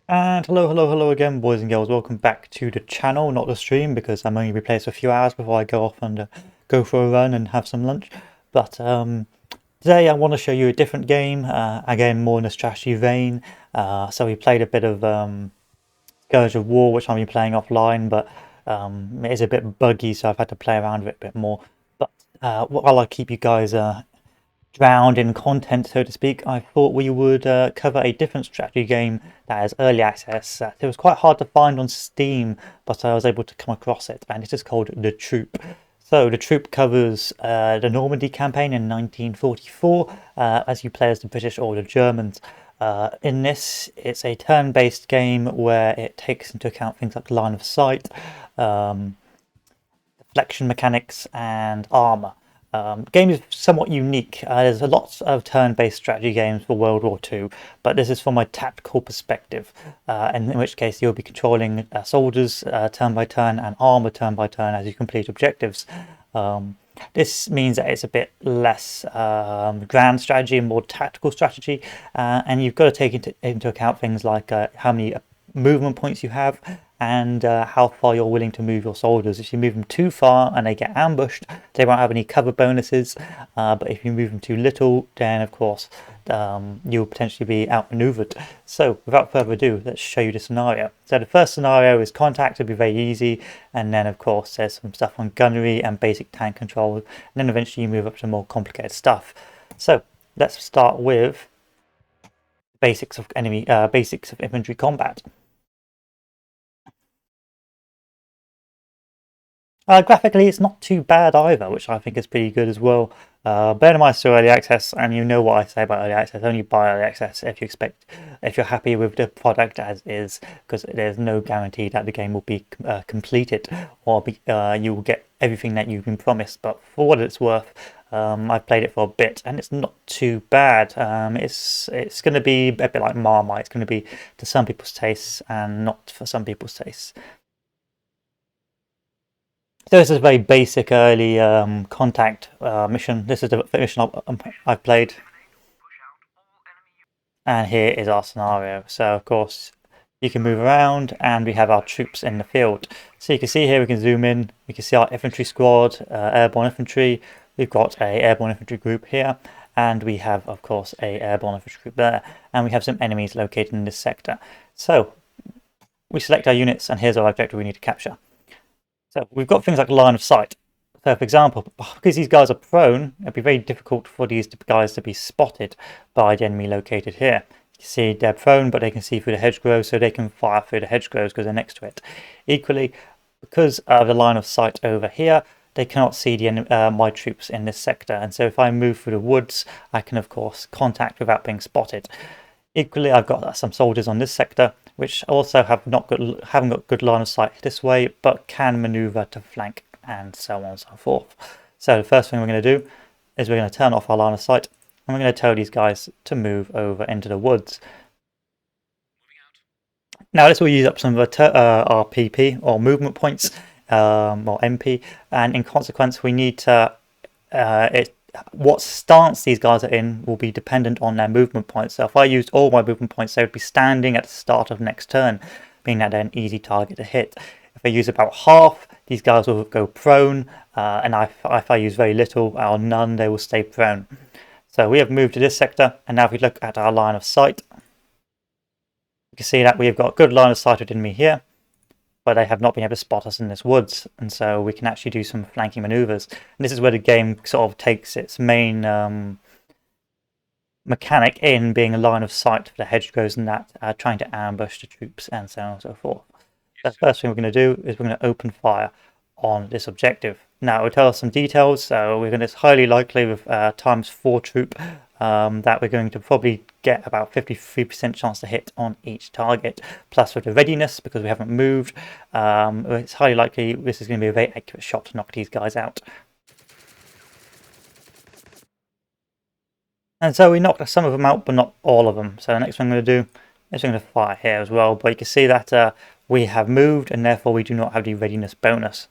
And hello again, boys and girls. Welcome back to the channel, not the stream, because I'm only replaced for a few hours before I go off and go for a run and have some lunch. But today I want to show you a different game, again, more in a strategy vein. So we played a bit of Scourge of War, which I've been playing offline, but it is a bit buggy, so I've had to play around with it a bit more. But while I keep you guys drowned in content, so to speak, I thought we would cover a different strategy game that is early access. It was quite hard to find on Steam, but I was able to come across it, and it is called The Troop. So The Troop covers the Normandy campaign in 1944, as you play as the British or the Germans. In this, it's a turn-based game where it takes into account things like line of sight, deflection mechanics, and armor. Game is somewhat unique. There's a lot of turn-based strategy games for World War II, but this is from a tactical perspective, and in which case you'll be controlling soldiers turn by turn and armor turn by turn as you complete objectives. This means that it's a bit less grand strategy and more tactical strategy, and you've got to take into account things like how many movement points you have and how far you're willing to move your soldiers. If you move them too far and they get ambushed, they won't have any cover bonuses, but if you move them too little, then of course you'll potentially be outmaneuvered. So without further ado, let's show you the scenario. So the first scenario is contact. It'll be very easy, and then of course there's some stuff on gunnery and basic tank control, and then eventually you move up to more complicated stuff. So let's start with basics of infantry combat. Graphically, it's not too bad either, which I think is pretty good as well. Bear in mind, it's still early access, and you know what I say about early access. Only buy early access if you're happy with the product as is, because there's no guarantee that the game will be completed or you will get everything that you've been promised. But for what it's worth, I've played it for a bit, and it's not too bad. It's going to be a bit like Marmite. It's going to be to some people's tastes and not for some people's tastes. So this is a very basic early contact mission. This is the mission I've played. And here is our scenario. So of course you can move around and we have our troops in the field. So you can see here we can zoom in. We can see our infantry squad, airborne infantry. We've got a airborne infantry group here. And we have, of course, a airborne infantry group there. And we have some enemies located in this sector. So we select our units and here's our objective we need to capture. So we've got things like line of sight. So for example, because these guys are prone, it'd be very difficult for these guys to be spotted by the enemy located here. You can see they're prone, but they can see through the hedgerow, so they can fire through the hedgerows because they're next to it. Equally, because of the line of sight over here, they cannot see my troops in this sector. And so if I move through the woods, I can of course contact without being spotted. Equally, I've got some soldiers on this sector, which also haven't got good line of sight this way, but can maneuver to flank and so on and so forth. So the first thing we're going to do is we're going to turn off our line of sight, and we're going to tell these guys to move over into the woods. Now this will use up some of our PP or movement points, or MP, and in consequence we need to what stance these guys are in will be dependent on their movement points. So if I used all my movement points, they would be standing at the start of next turn, meaning that they're an easy target to hit. If I use about half, these guys will go prone, and if I use very little or none, they will stay prone. So we have moved to this sector, and now if we look at our line of sight, you can see that we've got good line of sight within me here, but they have not been able to spot us in this woods, and so we can actually do some flanking maneuvers. And this is where the game sort of takes its main mechanic in being a line of sight for the hedgerows and that, trying to ambush the troops and so on and so forth. The first thing we're going to do is we're going to open fire on this objective. Now it will tell us some details, so we're going to, it's highly likely with times 4 troop that we're going to probably get about 53% chance to hit on each target. Plus with the readiness, because we haven't moved, it's highly likely this is going to be a very accurate shot to knock these guys out. And so we knocked some of them out, but not all of them. So the next thing I'm going to do is I'm going to fire here as well. But you can see that we have moved, and therefore we do not have the readiness bonus.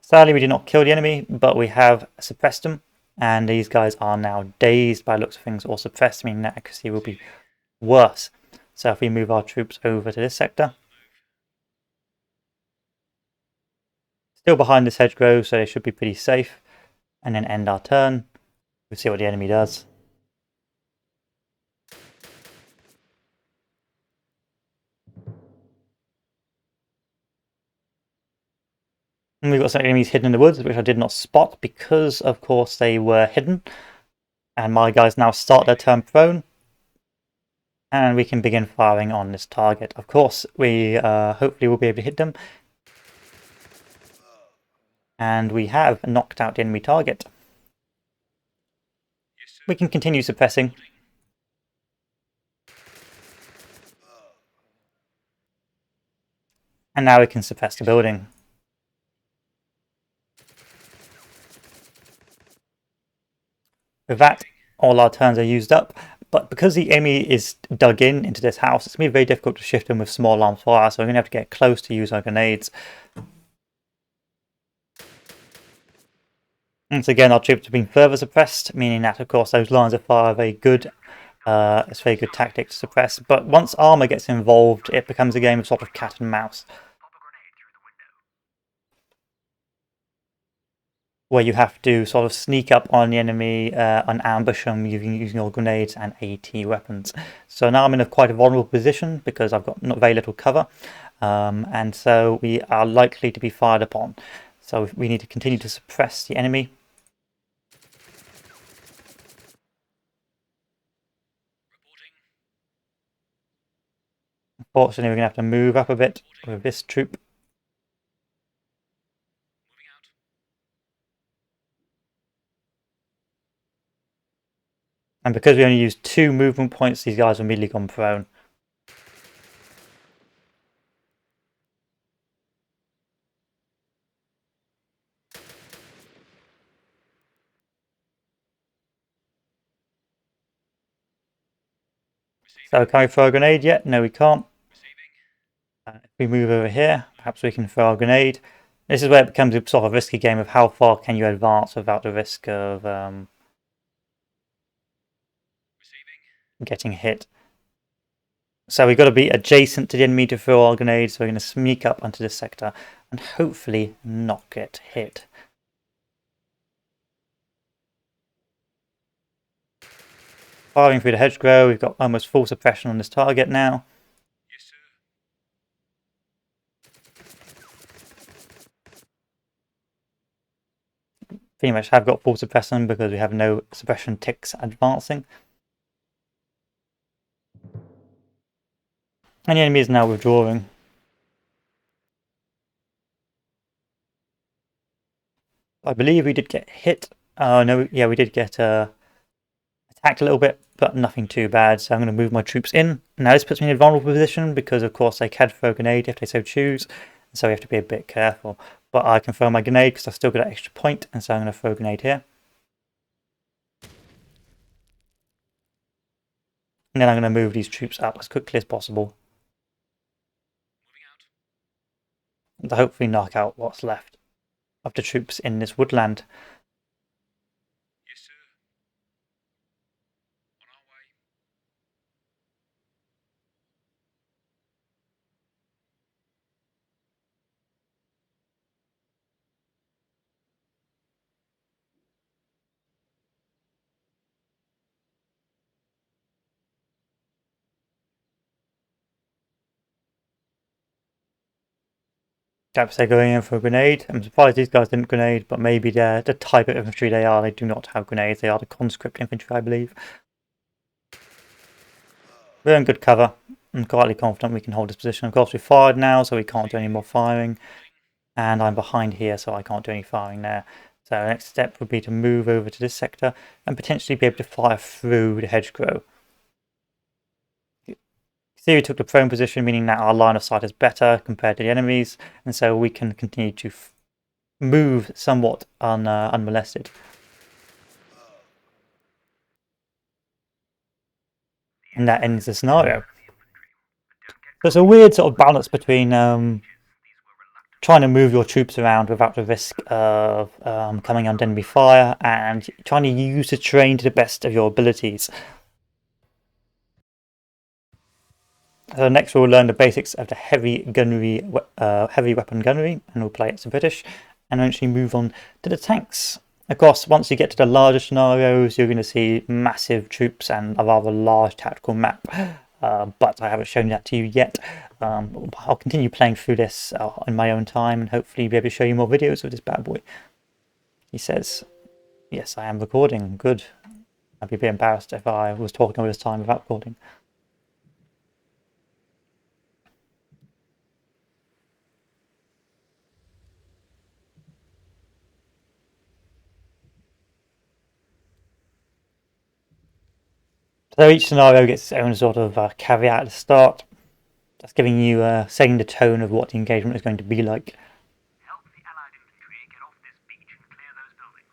Sadly, we did not kill the enemy, but we have suppressed them. And these guys are now dazed by looks of things, or suppressed, meaning that accuracy will be worse. So if we move our troops over to this sector, still behind this hedgerow, so they should be pretty safe, and then end our turn. We'll see what the enemy does. And we've got some enemies hidden in the woods, which I did not spot because, of course, they were hidden. And my guys now start their turn prone. And we can begin firing on this target. Of course, we hopefully will be able to hit them. And we have knocked out the enemy target. We can continue suppressing. And now we can suppress the building. With that, all our turns are used up. But because the enemy is dug into this house, it's going to be very difficult to shift them with small arms fire. So we're going to have to get close to use our grenades. Once again, our troops have been further suppressed, meaning that, of course, those lines of fire are very good. It's a very good tactic to suppress. But once armor gets involved, it becomes a game of sort of cat and mouse, where you have to sort of sneak up on the enemy and ambush them using your grenades and AT weapons. So now I'm in quite a vulnerable position because I've got not very little cover, and so we are likely to be fired upon. So we need to continue to suppress the enemy. Unfortunately, we're going to have to move up a bit with this troop. And because we only used 2 movement points, these guys are immediately gone prone. So can we throw a grenade yet? No, we can't. If we move over here, perhaps we can throw a grenade. This is where it becomes a sort of risky game of how far can you advance without the risk of getting hit. So we've got to be adjacent to the enemy to throw our grenades. So we're going to sneak up onto this sector and hopefully not get hit. Firing through the hedgerow, we've got almost full suppression on this target now. Yes, sir. Pretty much have got full suppression because we have no suppression ticks advancing. And the enemy is now withdrawing. I believe we did get hit. Oh no, yeah, we did get attacked a little bit, but nothing too bad. So I'm going to move my troops in. Now this puts me in a vulnerable position because, of course, they can throw a grenade if they so choose. So we have to be a bit careful. But I can throw my grenade because I've still got an extra point, and so I'm going to throw a grenade here. And then I'm going to move these troops up as quickly as possible. To hopefully knock out what's left of the troops in this woodland. Yes, sir. On our way. Perhaps they're going in for a grenade. I'm surprised these guys didn't grenade, but maybe they're the type of infantry they are. They do not have grenades. They are the conscript infantry, I believe. We're in good cover. I'm quietly confident we can hold this position. Of course, we've fired now, so we can't do any more firing. And I'm behind here, so I can't do any firing there. So the next step would be to move over to this sector and potentially be able to fire through the hedgerow. See, we took the prone position, meaning that our line of sight is better compared to the enemies, and so we can continue to move somewhat unmolested. And that ends the scenario. So it's a weird sort of balance between trying to move your troops around without the risk of coming under enemy fire and trying to use the terrain to the best of your abilities. So next we'll learn the basics of the heavy weapon gunnery, and we'll play it to British, and eventually move on to the tanks. Of course, once you get to the larger scenarios, you're going to see massive troops and a rather large tactical map, but I haven't shown that to you yet. I'll continue playing through this in my own time, and hopefully be able to show you more videos of this bad boy. He says, yes, I am recording. Good. I'd be a bit embarrassed if I was talking all this time without recording. So each scenario gets its own sort of caveat at the start. That's giving you, setting the tone of what the engagement is going to be like. Help the Allied infantry get off this beach and clear those buildings.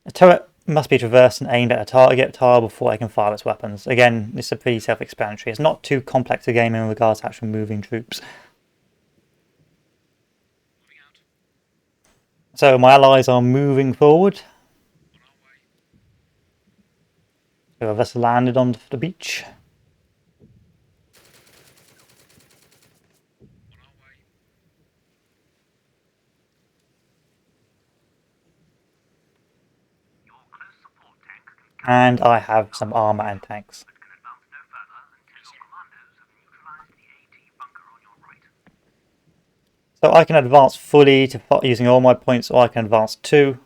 A turret must be traversed and aimed at a target tile before it can fire its weapons. Again, this is pretty self-explanatory. It's not too complex a game in regards to actually moving troops. So my allies are moving forward. So a vessel landed on the beach. And I have some armor and tanks. But can advance no further until your commandos have neutralized the AT bunker on your right. So I can advance fully to using all my points, or I can advance 2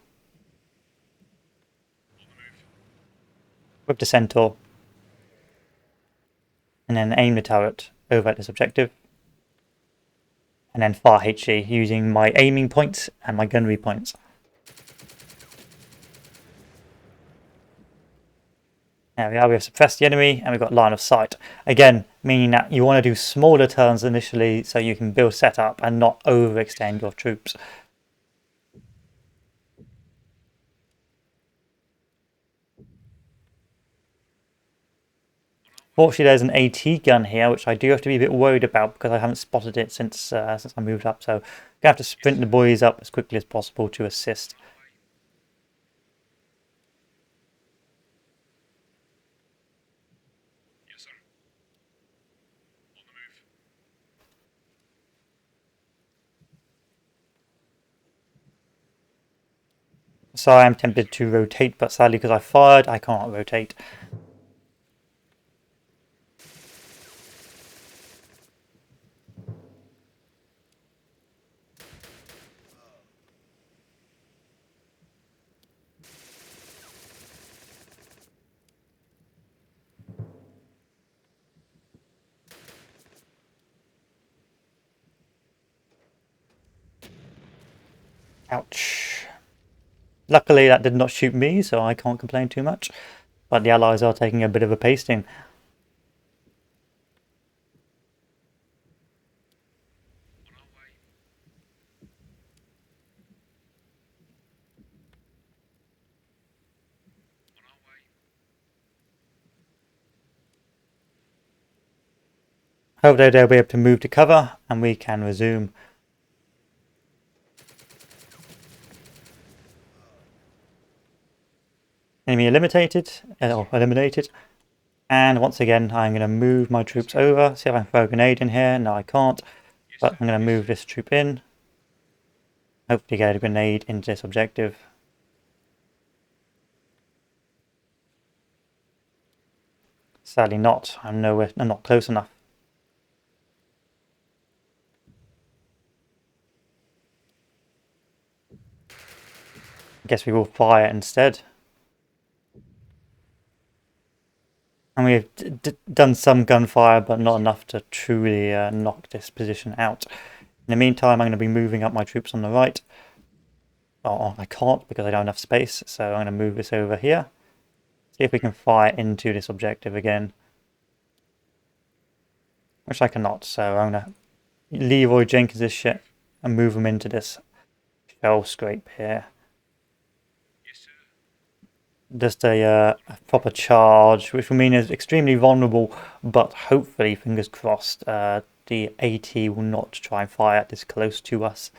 with the Centaur, and then aim the turret over at this objective, and then fire HE using my aiming points and my gunnery points. There we are, we have suppressed the enemy and we've got line of sight. Again, meaning that you want to do smaller turns initially so you can build setup and not overextend your troops. Fortunately, there's an AT gun here, which I do have to be a bit worried about because I haven't spotted it since I moved up. So I'm going to have to sprint the boys up as quickly as possible to assist. Yes, sir. On the move. So I am tempted to rotate, but sadly because I fired, I can't rotate. Ouch. Luckily that did not shoot me, so I can't complain too much. But the allies are taking a bit of a pasting. Hopefully they'll be able to move to cover and we can resume. Enemy eliminated, and once again I'm going to move my troops over. See if I can throw a grenade in here. No, I can't, but I'm going to move this troop in. Hopefully get a grenade into this objective. Sadly not, I'm not close enough. I guess we will fire instead. And we've done some gunfire, but not enough to truly knock this position out. In the meantime, I'm going to be moving up my troops on the right. Oh, I can't because I don't have enough space, so I'm going to move this over here. See if we can fire into this objective again. Which I cannot, so I'm going to Leroy Jenkins this shit and move him into this shell scrape here. Just a proper charge, which will mean it's extremely vulnerable, but hopefully, fingers crossed, the AT will not try and fire this close to us.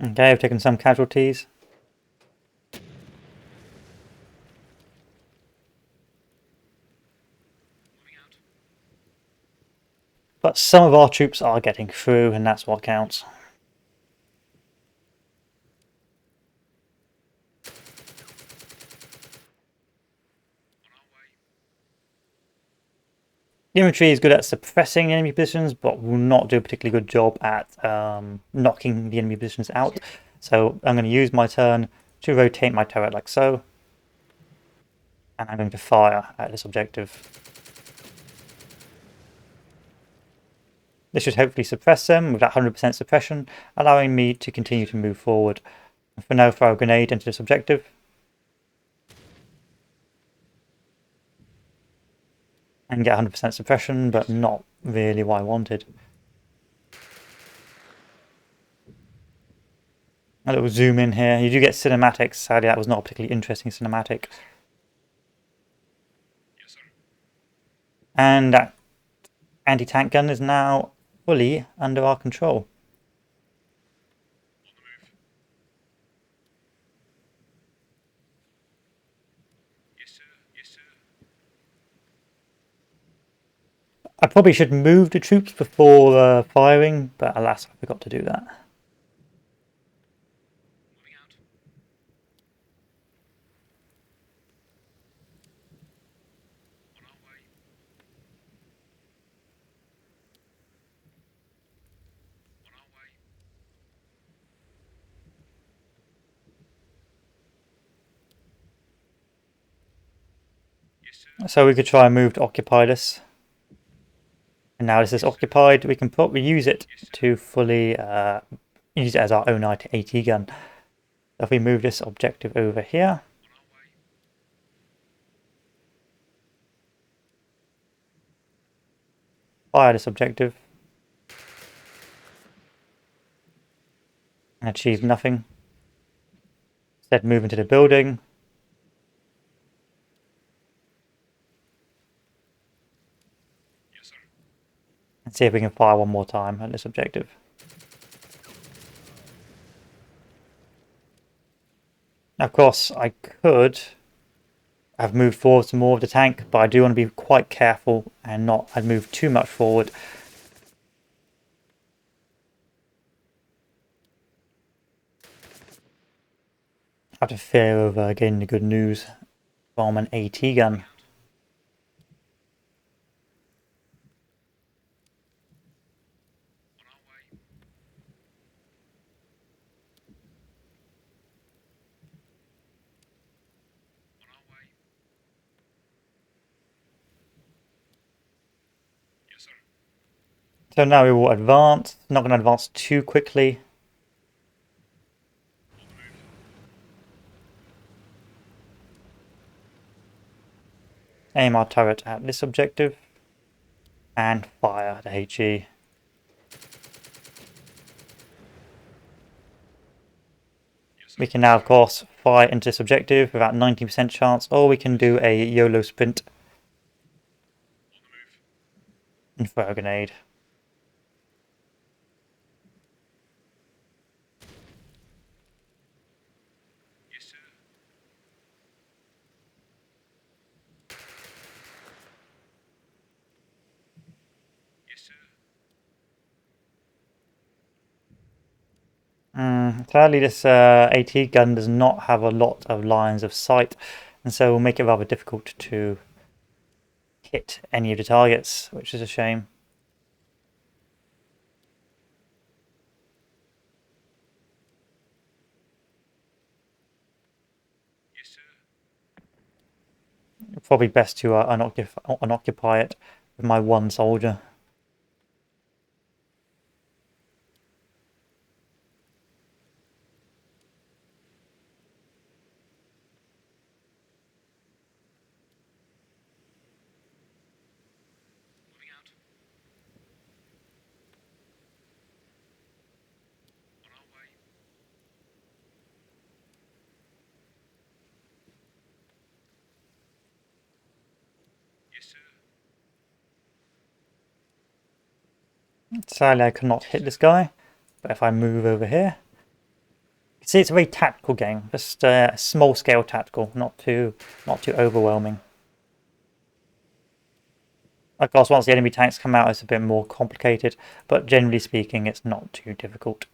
Okay, I've taken some casualties. But some of our troops are getting through, and that's what counts. The infantry is good at suppressing enemy positions, but will not do a particularly good job at knocking the enemy positions out. So I'm going to use my turn to rotate my turret like so, and I'm going to fire at this objective. This should hopefully suppress them with that 100% suppression, allowing me to continue to move forward. And for now, throw a grenade into this objective. And get 100% suppression, but not really what I wanted. A little zoom in here. You do get cinematics. Sadly, that was not a particularly interesting cinematic. And that anti-tank gun is now fully under our control. I probably should move the troops before firing, but alas, I forgot to do that. So we could try and move to occupy this. And now this is occupied, we can probably use it to fully use it as our own AT gun. So if we move this objective over here, fire this objective, and achieve nothing. Instead, move into the building. And see if we can fire one more time at this objective. Now, of course, I could have moved forward some more of the tank, but I do want to be quite careful and not move too much forward. I have to fear over getting the good news from an AT gun. So now we will advance. Not going to advance too quickly. Aim our turret at this objective and fire the HE. We can now, of course, fire into this objective with about 90% chance, or we can do a YOLO sprint and throw a grenade. Sadly, this AT gun does not have a lot of lines of sight, and so will make it rather difficult to hit any of the targets, which is a shame. Probably best to unoccupy it with my one soldier. Sadly, I cannot hit this guy, but if I move over here, See, it's a very tactical game, just small scale tactical, not too overwhelming. Of course, once the enemy tanks come out, it's a bit more complicated, but generally speaking, it's not too difficult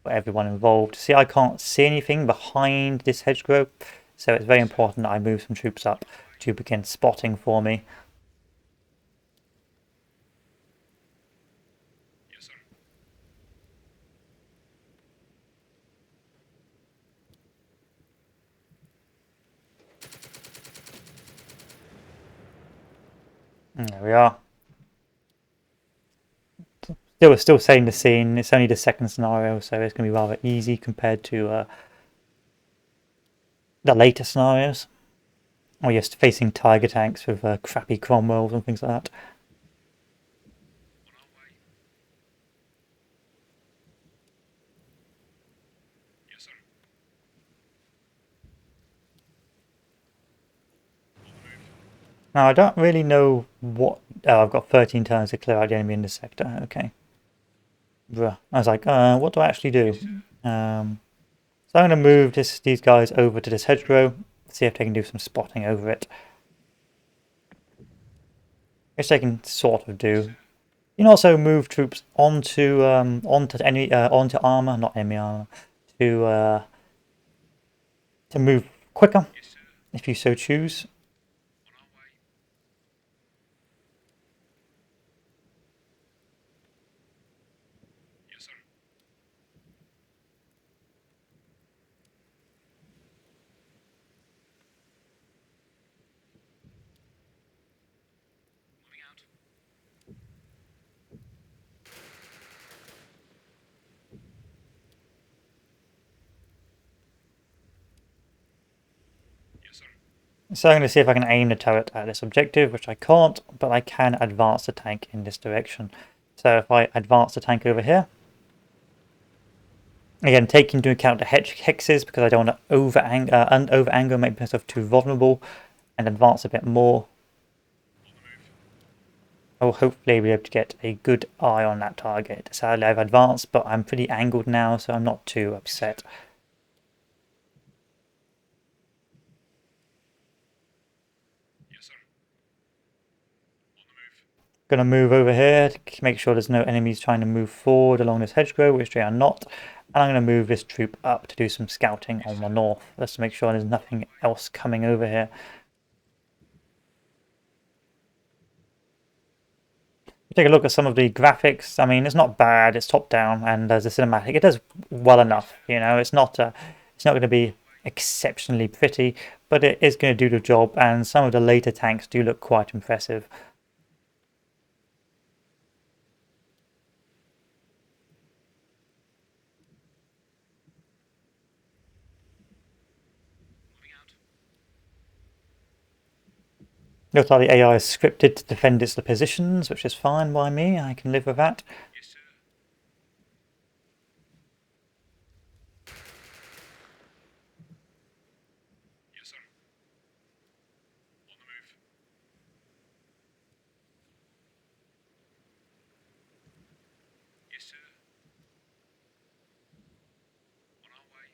for everyone involved. See, I can't see anything behind this hedgerow, so it's very important that I move some troops up to begin spotting for me. Yes, sir. There we are. Still setting the scene. It's only the second scenario, so it's going to be rather easy compared to the later scenarios. Or you're facing tiger tanks with crappy Cromwells and things like that. On our way. Yes, sir. On the move. Now, I don't really know what... Oh, I've got 13 turns to clear out the enemy in this sector. Okay. Bruh. I was like, what do I actually do? So I'm going to move these guys over to this hedgerow, see if they can do some spotting over it. Which they can sort of do. You can also move troops onto armor, not enemy armor, to move quicker Yes, sir. if you so choose. On our way. Yes, sir. Moving out. Yes, sir. So I'm going to see if I can aim the turret at this objective, which I can't, but I can advance the tank in this direction. So if I advance the tank over here, again, taking into account the hexes because I don't want to over angle, make myself too vulnerable, and advance a bit more. On the move. I will hopefully be able to get a good eye on that target. Sadly, I've advanced, but I'm pretty angled now, so I'm not too upset. Yes, sir. On the move. Gonna move over here to make sure there's no enemies trying to move forward along this hedgerow, which they are not. And I'm gonna move this troop up to do some scouting on the north, just to make sure there's nothing else coming over here. Take a look at some of the graphics. I mean, it's not bad. It's top down, and as a cinematic, it does well enough. You know, it's not going to be exceptionally pretty, but it is going to do the job. And some of the later tanks do look quite impressive. Moving out. Looks like the AI is scripted to defend its positions, which is fine by me. I can live with that. Yes, sir. Yes, sir. On the move. Yes, sir. On our way.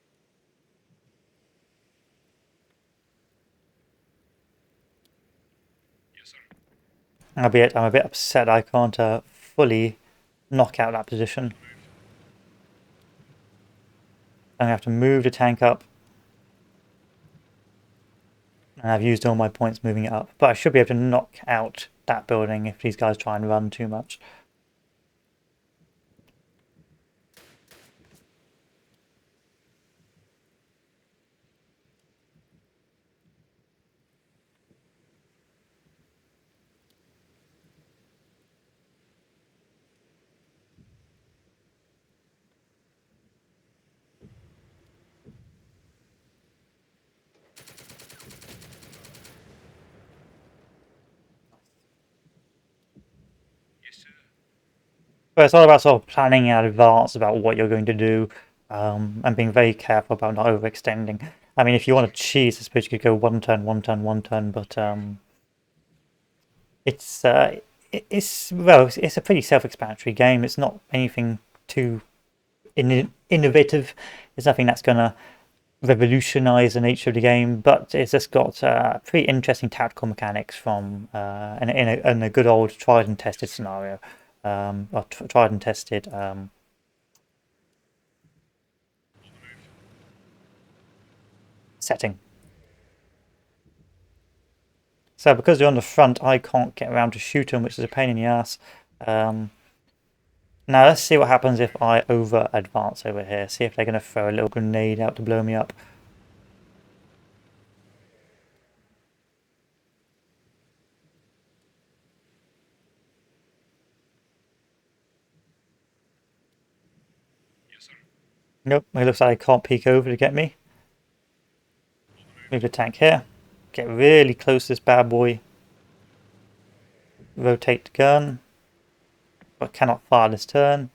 Yes, sir. I'm a bit upset I can't fully knock out that position. I'm gonna have to move the tank up. And I've used all my points moving it up. But I should be able to knock out that building if these guys try and run too much. Yes, sir. But it's all about sort of planning in advance about what you're going to do, and being very careful about not overextending. I mean, if you want to cheese, I suppose you could go one turn, one turn, one turn, but it's it's a pretty self-explanatory game. It's not anything too innovative. It's nothing that's going to revolutionize the nature of the game, but it's just got pretty interesting tactical mechanics from in a good old tried and tested scenario, or tried and tested setting. So because they're on the front, I can't get around to shoot them, which is a pain in the ass. Now let's see what happens if I over advance over here. See if they're going to throw a little grenade out to blow me up. Nope, it looks like I can't peek over to get me. Move the tank here. Get really close to this bad boy. Rotate the gun. But cannot fire this turn.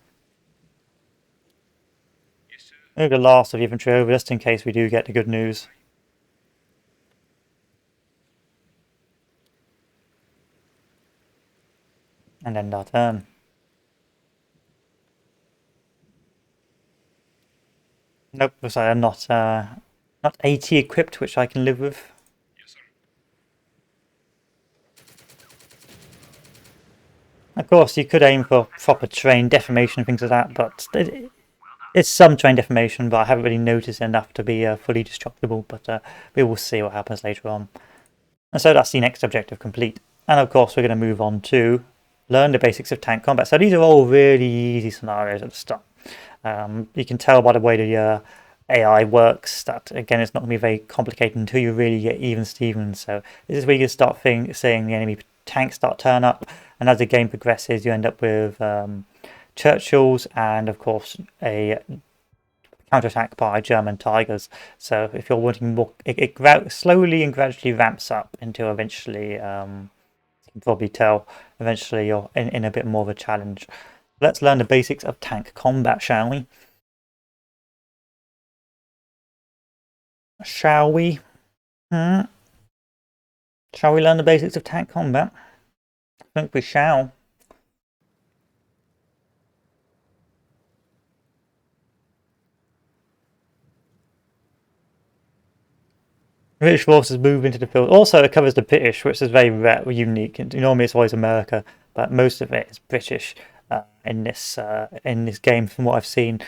Move the last of the infantry over just in case we do get the good news. And end our turn. Nope, looks like I'm not 80 equipped, which I can live with. Of course, you could aim for proper terrain deformation and things like that, but it's some terrain deformation, but I haven't really noticed enough to be fully destructible, but we will see what happens later on. And so that's the next objective complete. And of course, we're going to move on to learn the basics of tank combat. So these are all really easy scenarios at the start. You can tell by the way the AI works that, again, it's not going to be very complicated until you really get even Stevens. So this is where you start seeing the enemy tanks start turn up, and as the game progresses, you end up with Churchills and, of course, a counterattack by German Tigers. So if you're wanting more, it slowly and gradually ramps up until eventually, you can probably tell, eventually you're in a bit more of a challenge. Let's learn the basics of tank combat, shall we? Shall we? Shall we learn the basics of tank combat? I think we shall. British forces move into the field. Also, it covers the British, which is very rare, unique. And normally, it's always America, but most of it is British in this game, from what I've seen,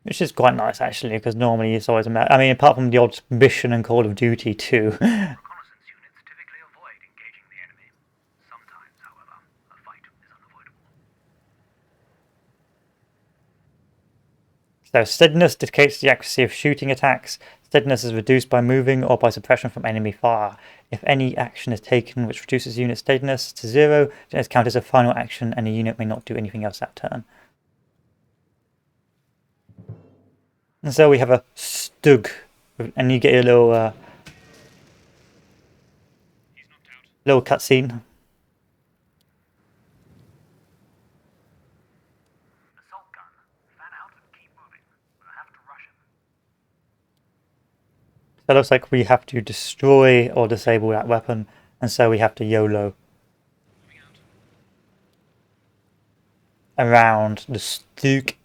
which is quite nice actually, because normally it's always America. I mean, apart from the odd mission and Call of Duty too. Reconnaissance units typically avoid engaging the enemy. Sometimes, however, a fight is unavoidable. So steadiness dictates the accuracy of shooting attacks. Steadiness is reduced by moving or by suppression from enemy fire. If any action is taken which reduces unit steadiness to 0, then it's counted as a final action and the unit may not do anything else that turn. And so we have a Stug, and you get a little cutscene. Assault gun, fan out and keep moving. We'll have to rush him. So it looks like we have to destroy or disable that weapon, and so we have to YOLO around the Stug.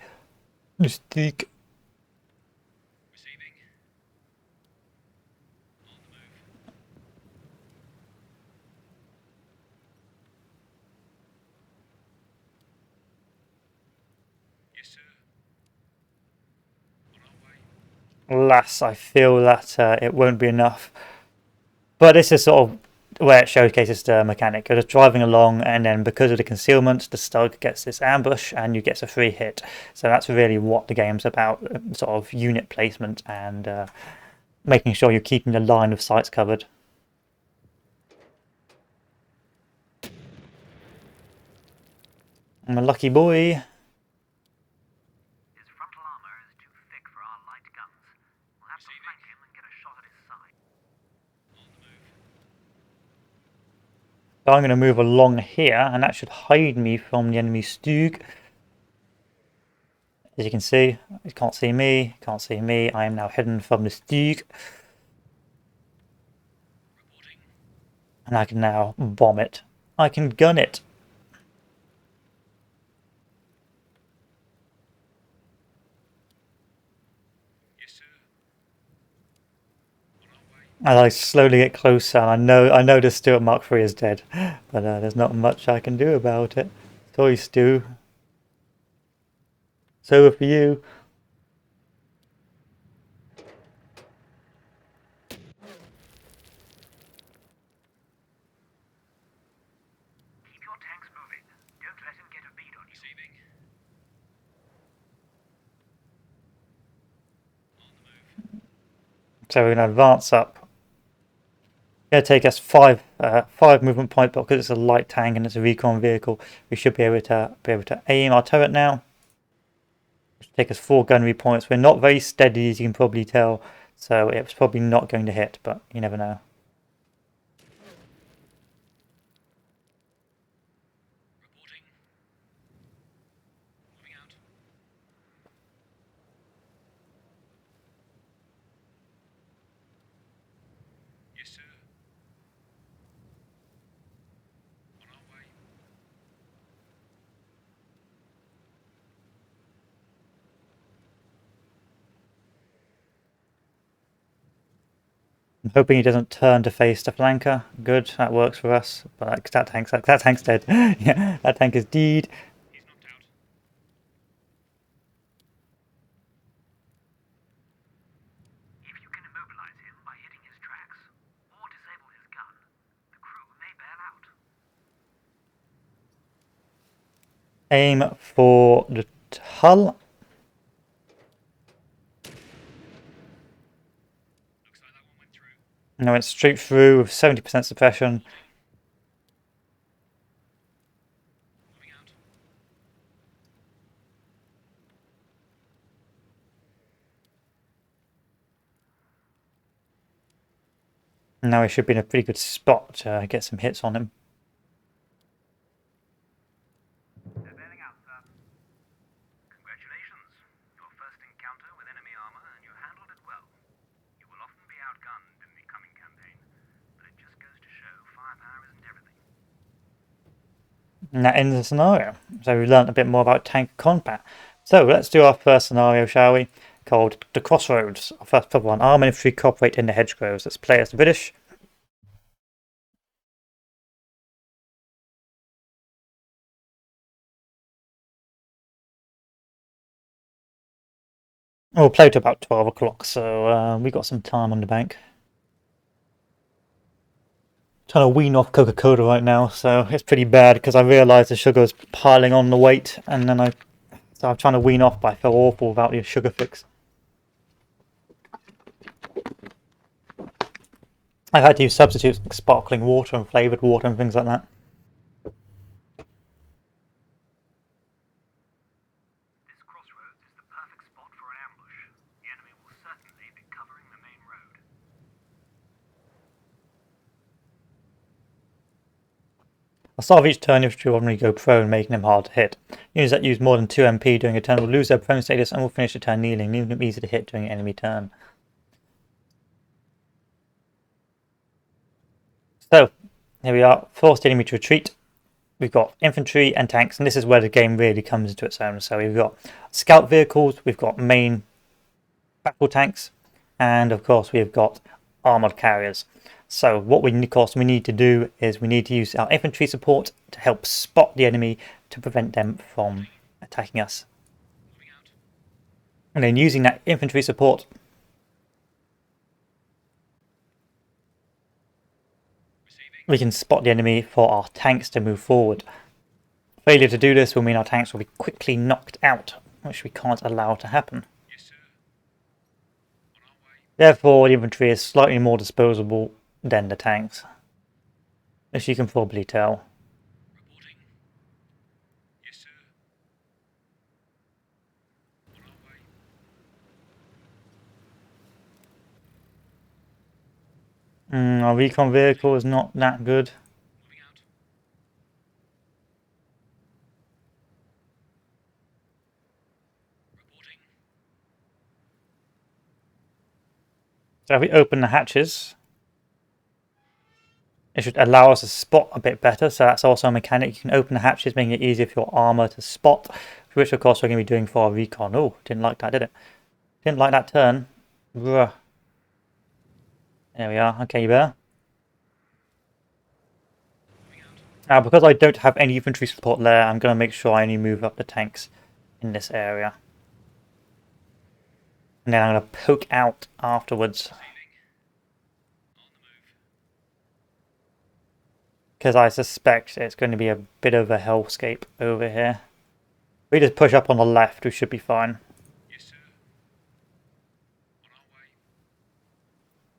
The Stug. Receiving. On the move. Yes, sir. On our way. Alas, I feel that it won't be enough. But this is sort of where it showcases the mechanic. You're just driving along, and then because of the concealment, the Stug gets this ambush, and you get a free hit. So that's really what the game's about, sort of unit placement and making sure you're keeping the line of sights covered. I'm a lucky boy. His frontal armor is too thick for our light guns. We'll have to flank him and get a shot at his side. On the move. So I'm going to move along here, and that should hide me from the enemy Stug. As you can see, you can't see me, can't see me. I am now hidden from the Stug. Reporting. And I can now bomb it. I can gun it. As I slowly get closer, I know the Stuart Mark III is dead, but there's not much I can do about it. Sorry, Stu. So for you. Keep your tanks moving. Don't let him get a bead on you. Receiving. So we're going to advance up. It's going to take us five movement points, but because it's a light tank and it's a recon vehicle, we should be able to aim our turret now. It should take us 4 gunnery points. We're not very steady, as you can probably tell, so it's probably not going to hit, but you never know. Reporting. Moving out. Yes, sir. On our way. I'm hoping he doesn't turn to face the flanker. Good, that works for us. But that tank's dead. Yeah, that tank is dead. He's knocked out. If you can immobilize him by hitting his tracks, or disable his gun, the crew may bail out. Aim for the hull. Looks like that one went through. And I went straight through with 70% suppression. Moving out. Now we should be in a pretty good spot to get some hits on him. They're bailing out, sir. Congratulations. Your first encounter with enemy armor, and you handled it well. You will often be outgunned in the coming campaign, but it just goes to show firepower isn't everything. And that ends the scenario. So we learned a bit more about tank combat. So let's do our first scenario, shall we? Called The Crossroads. Our first proper one. Armed infantry cooperate in the hedgerows. Let's play as the British. We'll play to about 12 o'clock, so we got some time on the bank. Trying to wean off Coca-Cola right now, so it's pretty bad because I realised the sugar is piling on the weight, and then so I'm trying to wean off, but I feel awful without the sugar fix. I've had to use substitutes like sparkling water and flavoured water and things like that. This crossroads is the perfect spot for an ambush. The enemy will certainly be covering the main road. I'll start of each turn infantry will normally go prone, making them hard to hit. Units that use more than 2 MP during a turn will lose their prone status and will finish the turn kneeling, leaving them easy to hit during an enemy turn. So, here we are, forced the enemy to retreat. We've got infantry and tanks, and this is where the game really comes into its own. So we've got scout vehicles, we've got main battle tanks, and of course we've got armoured carriers. So what we need to do is we need to use our infantry support to help spot the enemy to prevent them from attacking us. And then using that infantry support, we can spot the enemy for our tanks to move forward. Failure to do this will mean our tanks will be quickly knocked out, which we can't allow to happen. Yes, sir. On our way. Therefore, the infantry is slightly more disposable than the tanks, as you can probably tell. Reporting. Yes, sir. On our way. Our recon vehicle is not that good. Moving out. Reporting. So if we open the hatches, it should allow us to spot a bit better. So that's also a mechanic. You can open the hatches, making it easier for your armor to spot, which of course we're going to be doing for our recon. Oh, didn't like that, did it? Didn't like that turn. Bruh. There we are. Okay, you there? Now, because I don't have any infantry support there, I'm going to make sure I only move up the tanks in this area. And then I'm going to poke out afterwards. Because I suspect it's going to be a bit of a hellscape over here. We just push up on the left, we should be fine. Yes, sir. On our way.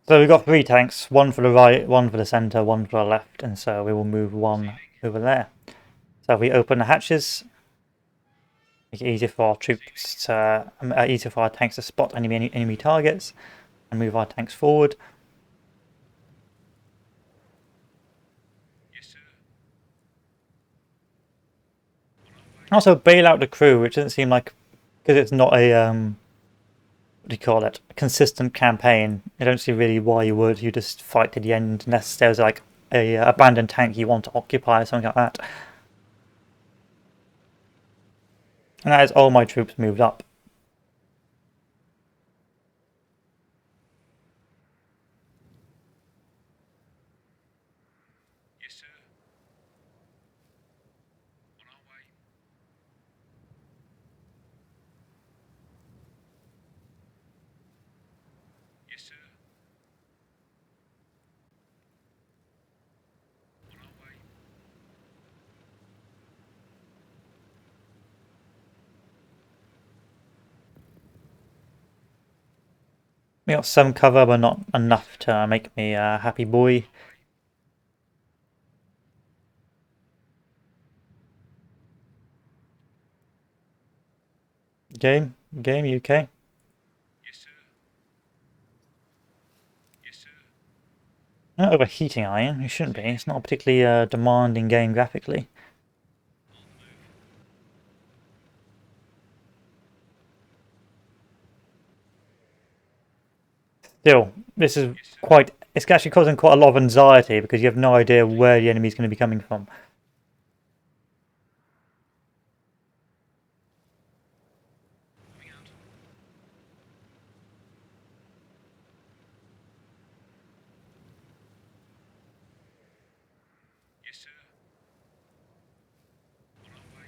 So we've got 3 tanks, one for the right, one for the centre, one for the left, and so we will move one over there. So if we open the hatches, make it easier for our troops to, easier for our tanks to spot enemy targets and move our tanks forward. Yes, sir. Also bail out the crew, which doesn't seem like, because it's not a what do you call it, a consistent campaign. I don't see really why you would. You just fight to the end unless there's like a abandoned tank you want to occupy or something like that. And that is all my troops moved up. Yes, sir. On our way. Yes, sir. On our way. We got some cover, but not enough to make me a happy boy. Game, you okay? Yes, sir. Yes, sir. You're not overheating, are you? You shouldn't be. It's not a particularly demanding game graphically. Still, this is quite. It's actually causing quite a lot of anxiety because you have no idea where the enemy is going to be coming from. Moving out. Yes, sir. On our way.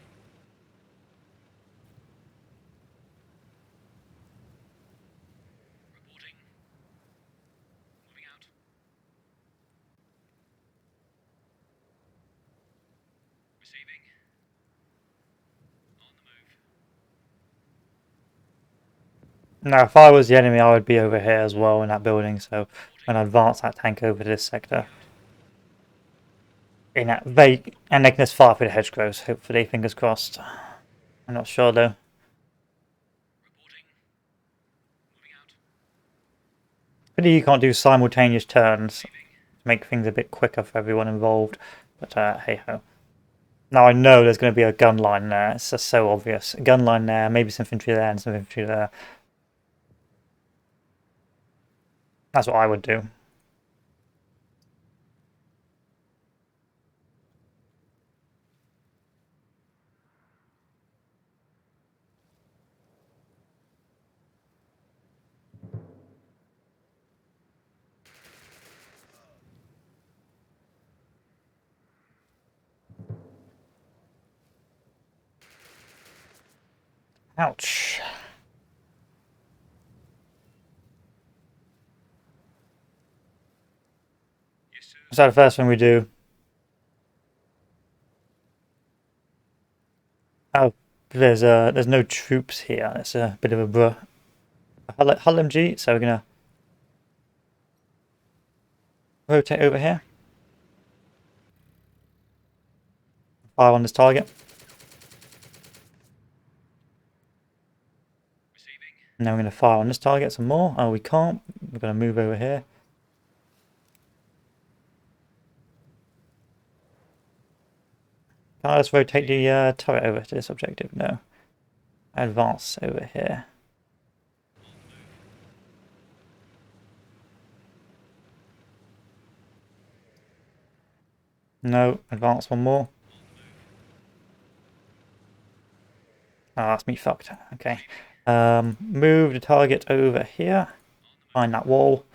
Reporting. Moving out. Receiving. On the move. Now, if I was the enemy, I would be over here as well in that building. So I'm going to advance that tank over to this sector. In that and they can just fire through the hedgerows. Hopefully, fingers crossed. I'm not sure though. Reporting. Moving out. Pity you can't do simultaneous turns to make things a bit quicker for everyone involved. But hey ho. Now I know there's going to be a gun line there. It's just so obvious. A gun line there, maybe some infantry there and some infantry there. That's what I would do. Ouch. Yes, sir. So the first thing we do. Oh, there's no troops here. It's a bit of a Hull MG. So we're gonna rotate over here. Fire on this target. Receiving. And then we're going to fire on this target some more. Oh, we can't. We're going to move over here. Can I just rotate the turret over to this objective? No. Advance over here. No, advance one more. Oh, that's me fucked. Okay. Move the target over here. Find that wall.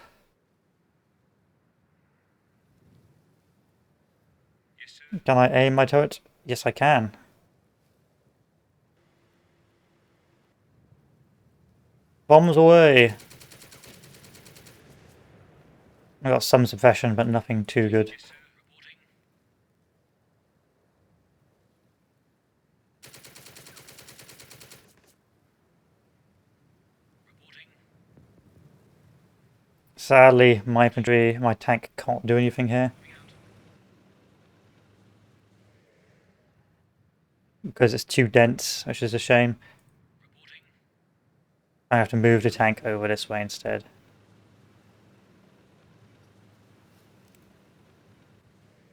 Can I aim my turret? Yes, I can. Bombs away! I got some suppression, but nothing too good. Yes, sir. Reporting. Reporting. Sadly, my infantry, my tank can't do anything here Moving out. because it's too dense, which is a shame. Reporting. I have to move the tank over this way instead.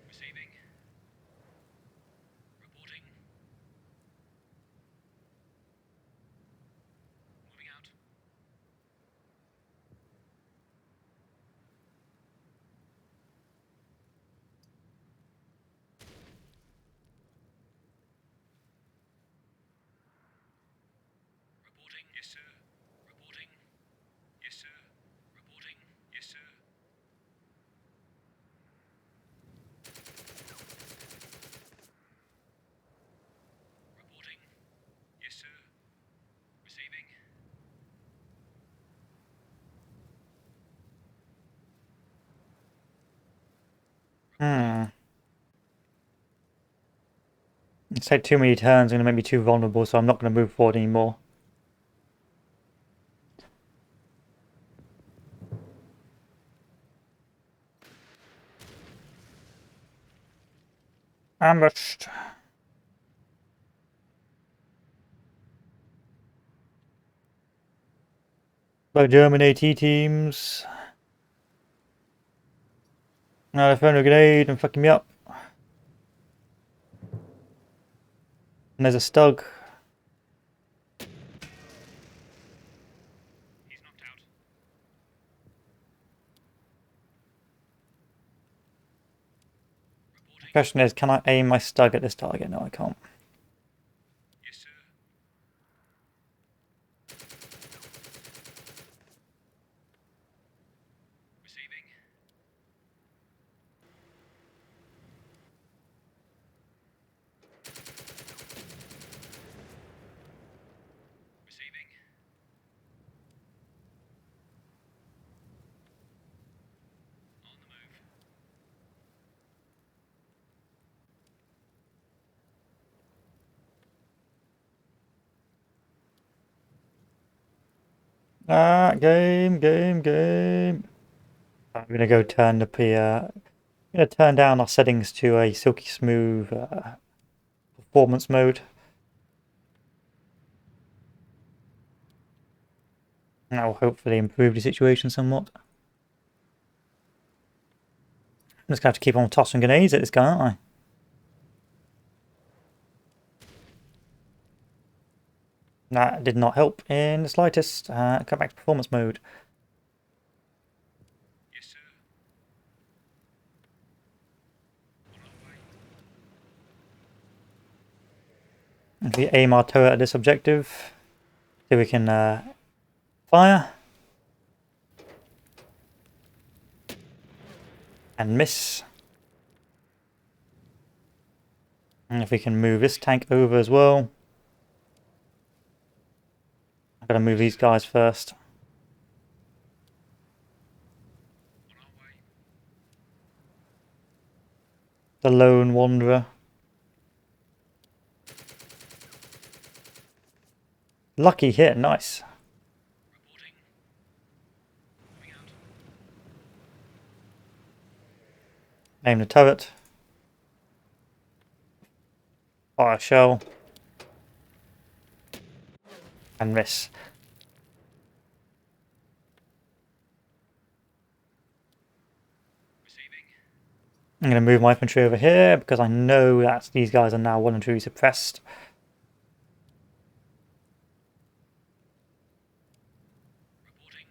Receiving. Reporting. Moving out. Reporting. Yes, sir. Reporting. Yes, sir. Reporting. Yes, sir. Reporting. Yes, sir. Receiving. Reporting. Hmm. It's take too many turns, going to make me too vulnerable, so I'm not going to move forward anymore. Ambushed. By German AT teams. Now they're throwing a grenade and fucking me up. And there's a Stug. He's knocked out. Reporting. Question is, can I aim my Stug at this target? No, I can't. Yes, sir. Receiving. Receiving. On the move. Ah, game. I'm gonna go turn the gonna turn down our settings to a silky smooth performance mode. That will hopefully improve the situation somewhat. I'm just gonna have to keep on tossing grenades at this guy, aren't I? That did not help in the slightest. Come back to performance mode. Yes, sir. On our way. If we aim our turret at this objective, so we can fire and miss. And if we can move this tank over as well. I've got to move these guys first. On our way. The Lone Wanderer. Lucky hit, nice. Reporting. Moving out. Aim the turret. Fire shell. And miss. Receiving. I'm going to move my infantry over here because I know that these guys are now well and truly suppressed. Reporting.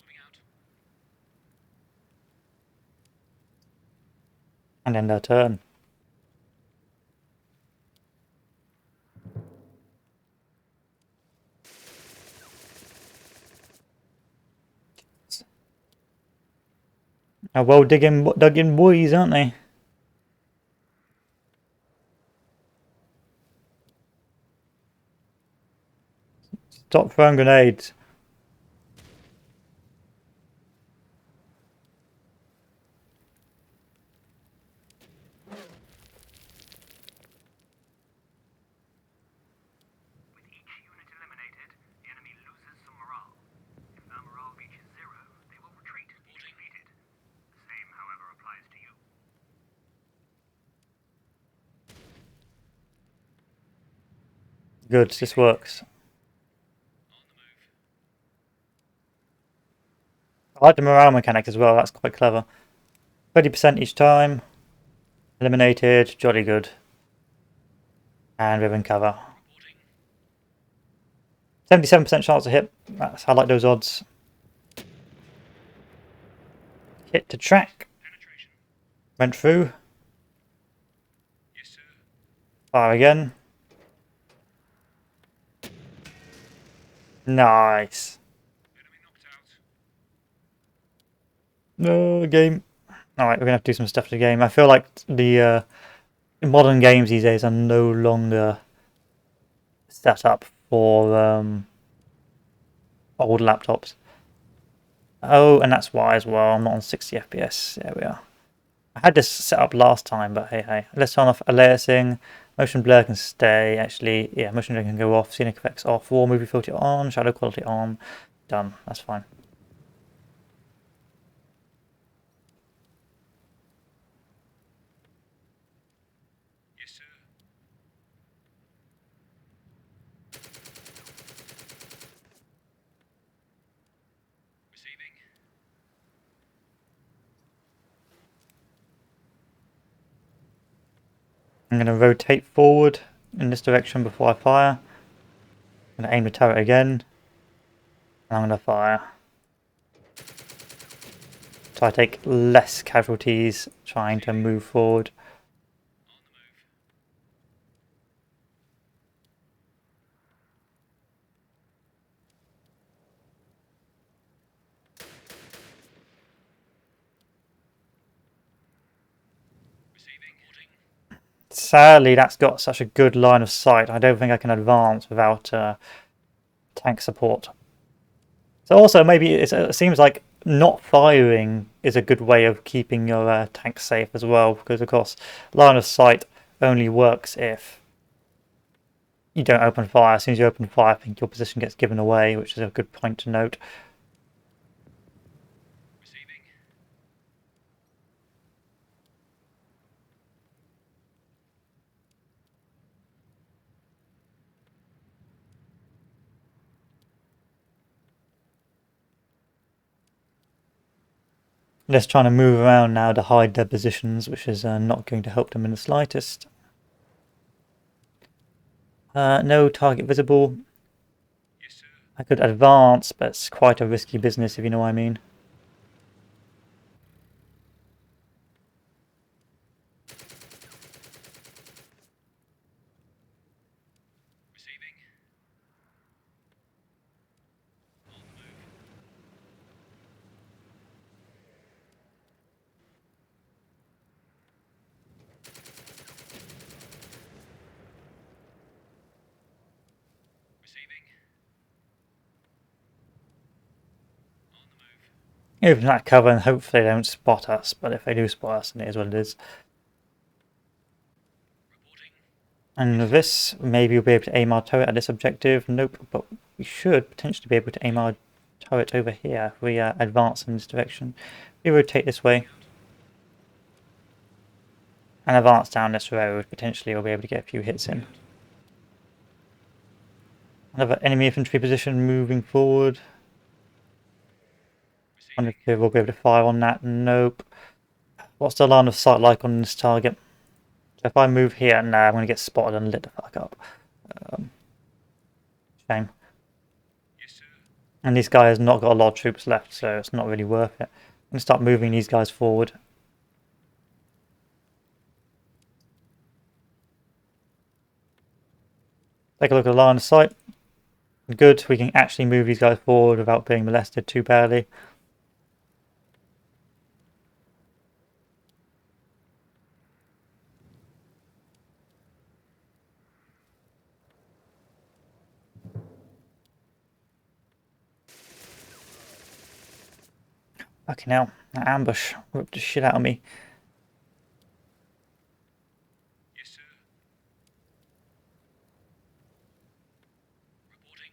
Moving out. And end their turn. How well dug in boys, aren't they? Stop throwing grenades. With each unit eliminated, the enemy loses some morale. If their morale reaches zero, they will retreat if defeated. The same, however, applies to you. Good, this works. I like the morale mechanic as well, that's quite clever. 30% each time. Eliminated, jolly good. And we're in cover. 77% chance to hit. I like those odds. Hit to track. Went through. Yes, sir. Fire again. Nice. Enemy knocked out. No game. Alright, we're gonna have to do some stuff to the game. I feel like the modern games these days are no longer set up for old laptops. Oh, and that's why as well. I'm not on 60 FPS. There we are. I had this set up last time, but hey, hey. Let's turn off aliasing. Motion blur can stay. Actually, yeah, motion blur can go off. Scenic effects off. Raw movie filter on. Shadow quality on. Done. That's fine. Yes, sir. Receiving. I'm going to rotate forward in this direction before I fire. I'm going to aim the turret again. And I'm going to fire. So I take less casualties trying to move forward. On the move. Receiving. Sadly, that's got such a good line of sight. I don't think I can advance without tank support. So also maybe it seems like not firing is a good way of keeping your tank safe as well, because of course line of sight only works if you don't open fire. As soon as you open fire, I think your position gets given away, which is a good point to note. Receiving. Just trying to move around now to hide their positions, which is not going to help them in the slightest. No target visible. Yes, sir. I could advance, but it's quite a risky business if you know what I mean. Receiving. On the move. Receiving. On the move. Even that cover, and hopefully they don't spot us, but if they do spot us, then it is what it is. Reporting. And with this, maybe we'll be able to aim our turret at this objective. Nope, but we should potentially be able to aim our turret over here if we advance in this direction. We rotate this way and advance down this road. Potentially we'll be able to get a few hits in. Another enemy infantry position moving forward. Wonder if we'll be able to fire on that. Nope. What's the line of sight like on this target? So if I move here, no, I'm going to get spotted and lit the fuck up. Shame. Yes, sir. And this guy has not got a lot of troops left, so it's not really worth it. I'm going to start moving these guys forward. Take a look at the line of sight. Good, we can actually move these guys forward without being molested too badly. Fucking hell, that ambush ripped the shit out of me. Yes, sir. Reporting.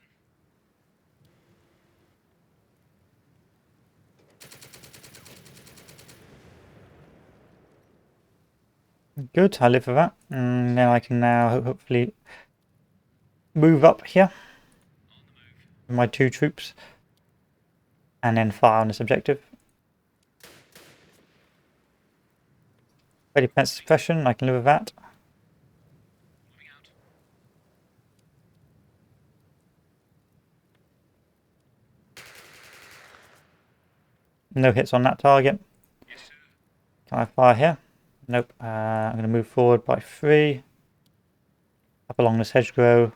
Good, I live for that. And now I can hopefully move up here with my 2 troops and then fire on this objective. Ready defense suppression, I can live with that. Moving out. No hits on that target. Yes, sir. Can I fire here? Nope. I'm going to move forward by 3. Up along this hedgerow.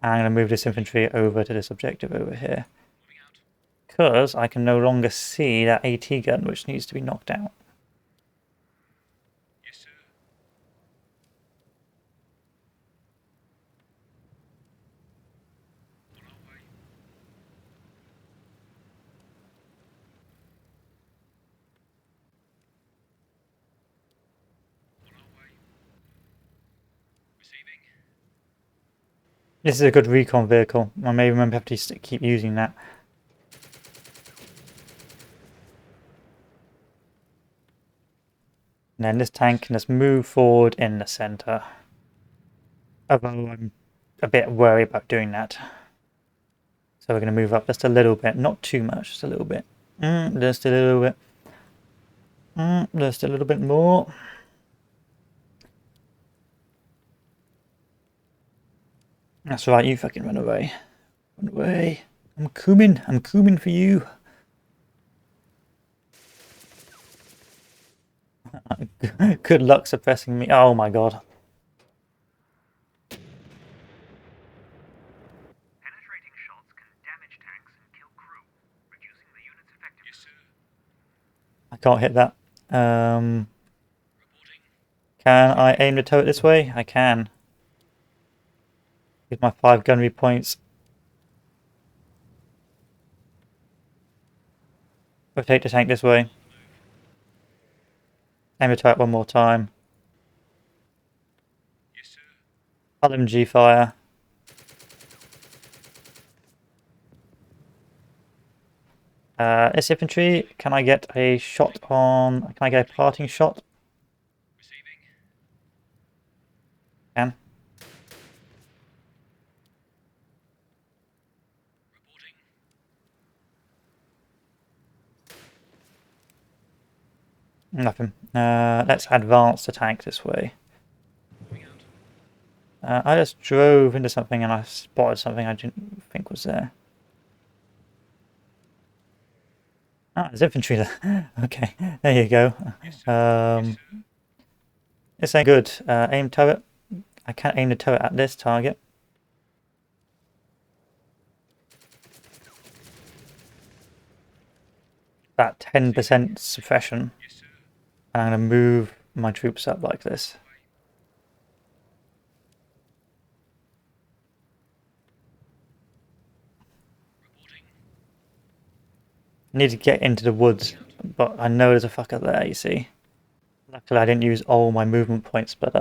And I'm going to move this infantry over to this objective over here. Moving out. Because I can no longer see that AT gun, which needs to be knocked out. Yes, sir. On our way. On our way. Receiving. This is a good recon vehicle. I may remember have to keep using that. And then this tank can just move forward in the centre. Although I'm a bit worried about doing that. So we're going to move up just a little bit. Not too much, just a little bit. Just a little bit. Just a little bit more. That's right, you fucking run away. Run away. I'm coming for you. Good luck suppressing me. Oh my god. Penetrating shots can damage tanks and kill crew, reducing the unit's effectiveness. Yes, sir. I can't hit that. Reporting. Can I aim the turret this way? I can. With my 5 gunnery points. Rotate the tank this way. Aim the turret one more time. Yes, sir. LMG fire. This infantry, can I get a shot on... Can I get a parting shot? Receiving. Can. Reporting. Nothing. Let's advance the tank this way. Moving out. I just drove into something and I spotted something I didn't think was there. Ah, there's infantry there. Okay, there you go. Yes, sir. Yes, sir. This ain't good. Aim turret. I can't aim the turret at this target. That 10% suppression. Yes, sir. And I'm going to move my troops up like this. Reporting. I need to get into the woods, but I know there's a fucker there, you see. Luckily I didn't use all my movement points, but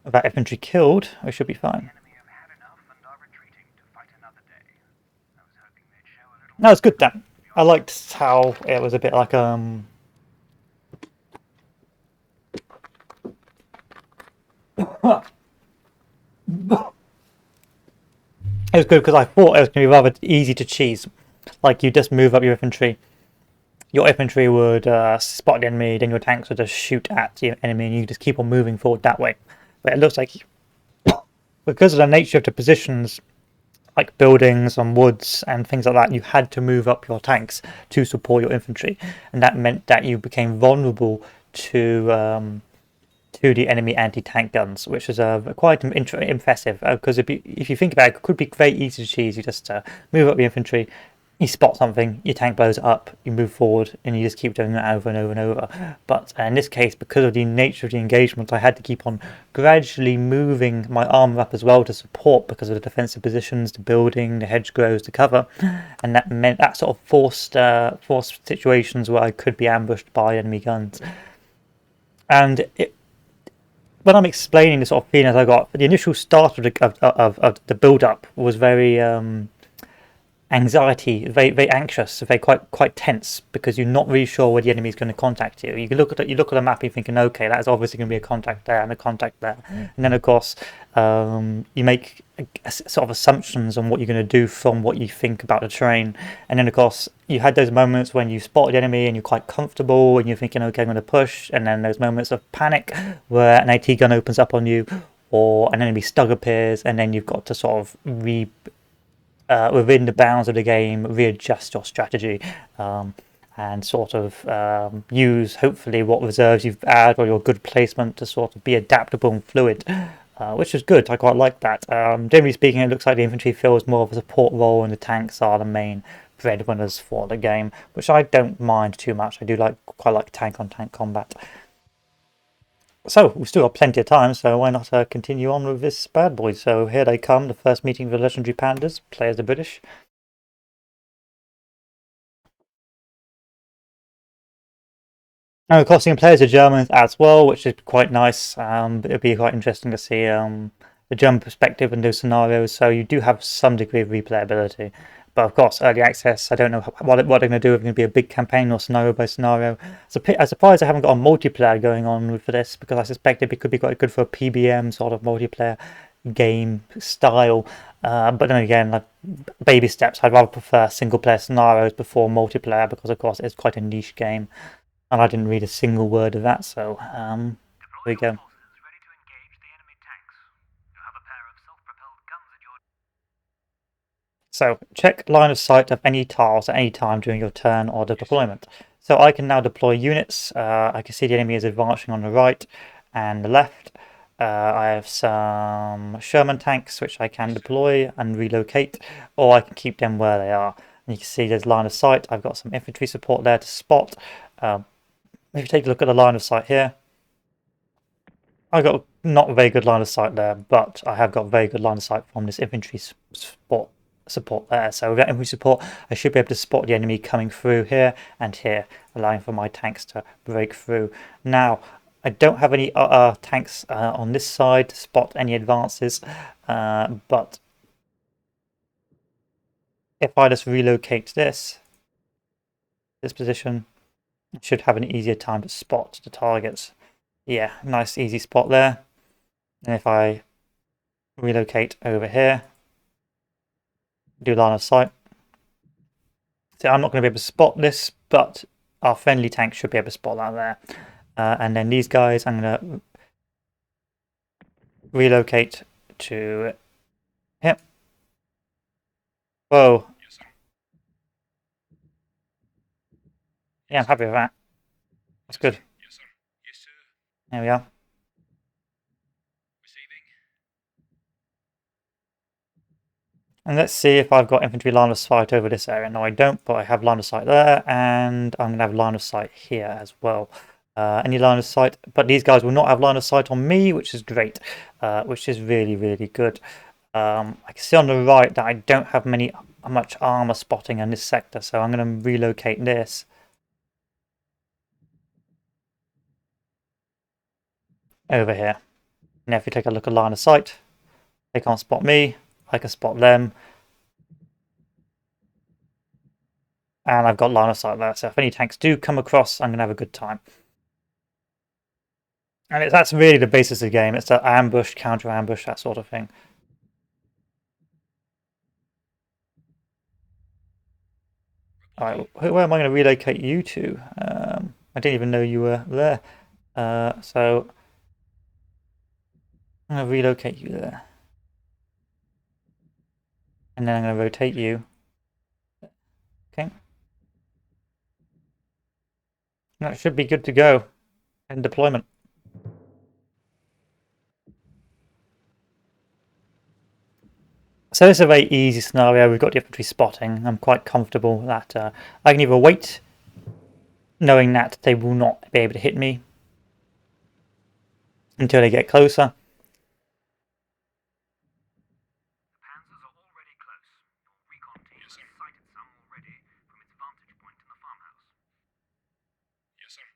with that infantry killed, we should be fine. Enemy have had enough and are retreating to fight another day. I was hoping they'd show a little. No, it's good, Dan. I liked how it was a bit like It was good because I thought it was going to be rather easy to cheese. Like, you just move up your infantry. Your infantry would spot the enemy, then your tanks would just shoot at the enemy, and you just keep on moving forward that way. But it looks like, because of the nature of the positions, like buildings and woods and things like that, you had to move up your tanks to support your infantry. And that meant that you became vulnerable to the enemy anti-tank guns, which is quite impressive. Because if you think about it, it could be very easy to cheese. You just move up the infantry, you spot something, your tank blows up, you move forward, and you just keep doing that over and over and over. But in this case, because of the nature of the engagement, I had to keep on gradually moving my armor up as well to support because of the defensive positions, the building, the hedgerows, the cover, and that meant that sort of forced situations where I could be ambushed by enemy guns. And when I'm explaining the sort of feelings I got, the initial start of the build up was very anxiety, very anxious, very quite tense because you're not really sure where the enemy is going to contact you. You look at the map, you're thinking, okay, that's obviously going to be a contact there and a contact there, and then of course you make sort of assumptions on what you're going to do from what you think about the terrain, and then of course you had those moments when you spot the enemy and you're quite comfortable and you're thinking, okay, I'm going to push, and then those moments of panic where an AT gun opens up on you or an enemy stug appears, and then you've got to sort of within the bounds of the game, readjust your strategy and sort of use hopefully what reserves you've added or your good placement to sort of be adaptable and fluid, which is good. I quite like that. Generally speaking, it looks like the infantry feels more of a support role and the tanks are the main breadwinners for the game, which I don't mind too much. I do quite like tank on tank combat. So we've still got plenty of time, so why not continue on with this bad boy? So here they come, the first meeting of the legendary pandas, play as the British. And of course, you can play as the Germans as well, which is quite nice. It'd be quite interesting to see the German perspective in those scenarios. So you do have some degree of replayability. But of course, early access, I don't know what they're going to do. If it's going to be a big campaign or scenario by scenario. So I'm surprised I haven't got a multiplayer going on for this because I suspect it could be quite good for a PBM sort of multiplayer game style. But then again, like baby steps, I'd rather prefer single player scenarios before multiplayer because, of course, it's quite a niche game. And I didn't read a single word of that, so here we Deploy your go. forces ready to engage the enemy tanks. You have a pair of self-propelled guns at your... So check line of sight of any tiles at any time during your turn or the deployment. So I can now deploy units. I can see the enemy is advancing on the right and the left. I have some Sherman tanks which I can deploy and relocate, or I can keep them where they are. And you can see there's line of sight. I've got some infantry support there to spot. If you take a look at the line of sight here, I got not a very good line of sight there, but I have got very good line of sight from this infantry support there. So with that infantry support, I should be able to spot the enemy coming through here and here, allowing for my tanks to break through. Now, I don't have any tanks on this side to spot any advances, but if I just relocate this position, I should have an easier time to spot the targets. Yeah, nice easy spot there. And if I relocate over here, do line of sight. So I'm not going to be able to spot this, but our friendly tank should be able to spot that there. And then these guys, I'm going to relocate to here. Whoa. Yes, sir. Yeah, I'm happy with that. That's good. Yes, sir. Yes, sir. There we are. Receiving. And let's see if I've got infantry line of sight over this area. No, I don't, but I have line of sight there, and I'm going to have line of sight here as well. Any line of sight, but these guys will not have line of sight on me, which is great, which is really, really good. I can see on the right that I don't have much armor spotting in this sector, so I'm going to relocate this. Over here. Now if you take a look at line of sight, they can't spot me, I can spot them. And I've got line of sight there, so if any tanks do come across, I'm going to have a good time. And that's really the basis of the game. It's the ambush, counter ambush, that sort of thing. Alright, where am I going to relocate you to? I didn't even know you were there. So I'm going to relocate you there. And then I'm going to rotate you. Okay. That should be good to go in deployment. So this is a very easy scenario. We've got the infantry spotting. I'm quite comfortable that I can either wait, knowing that they will not be able to hit me until they get closer. The panzers are already close. Your recon team has sighted some already from its vantage point in the farmhouse. Yes, sir.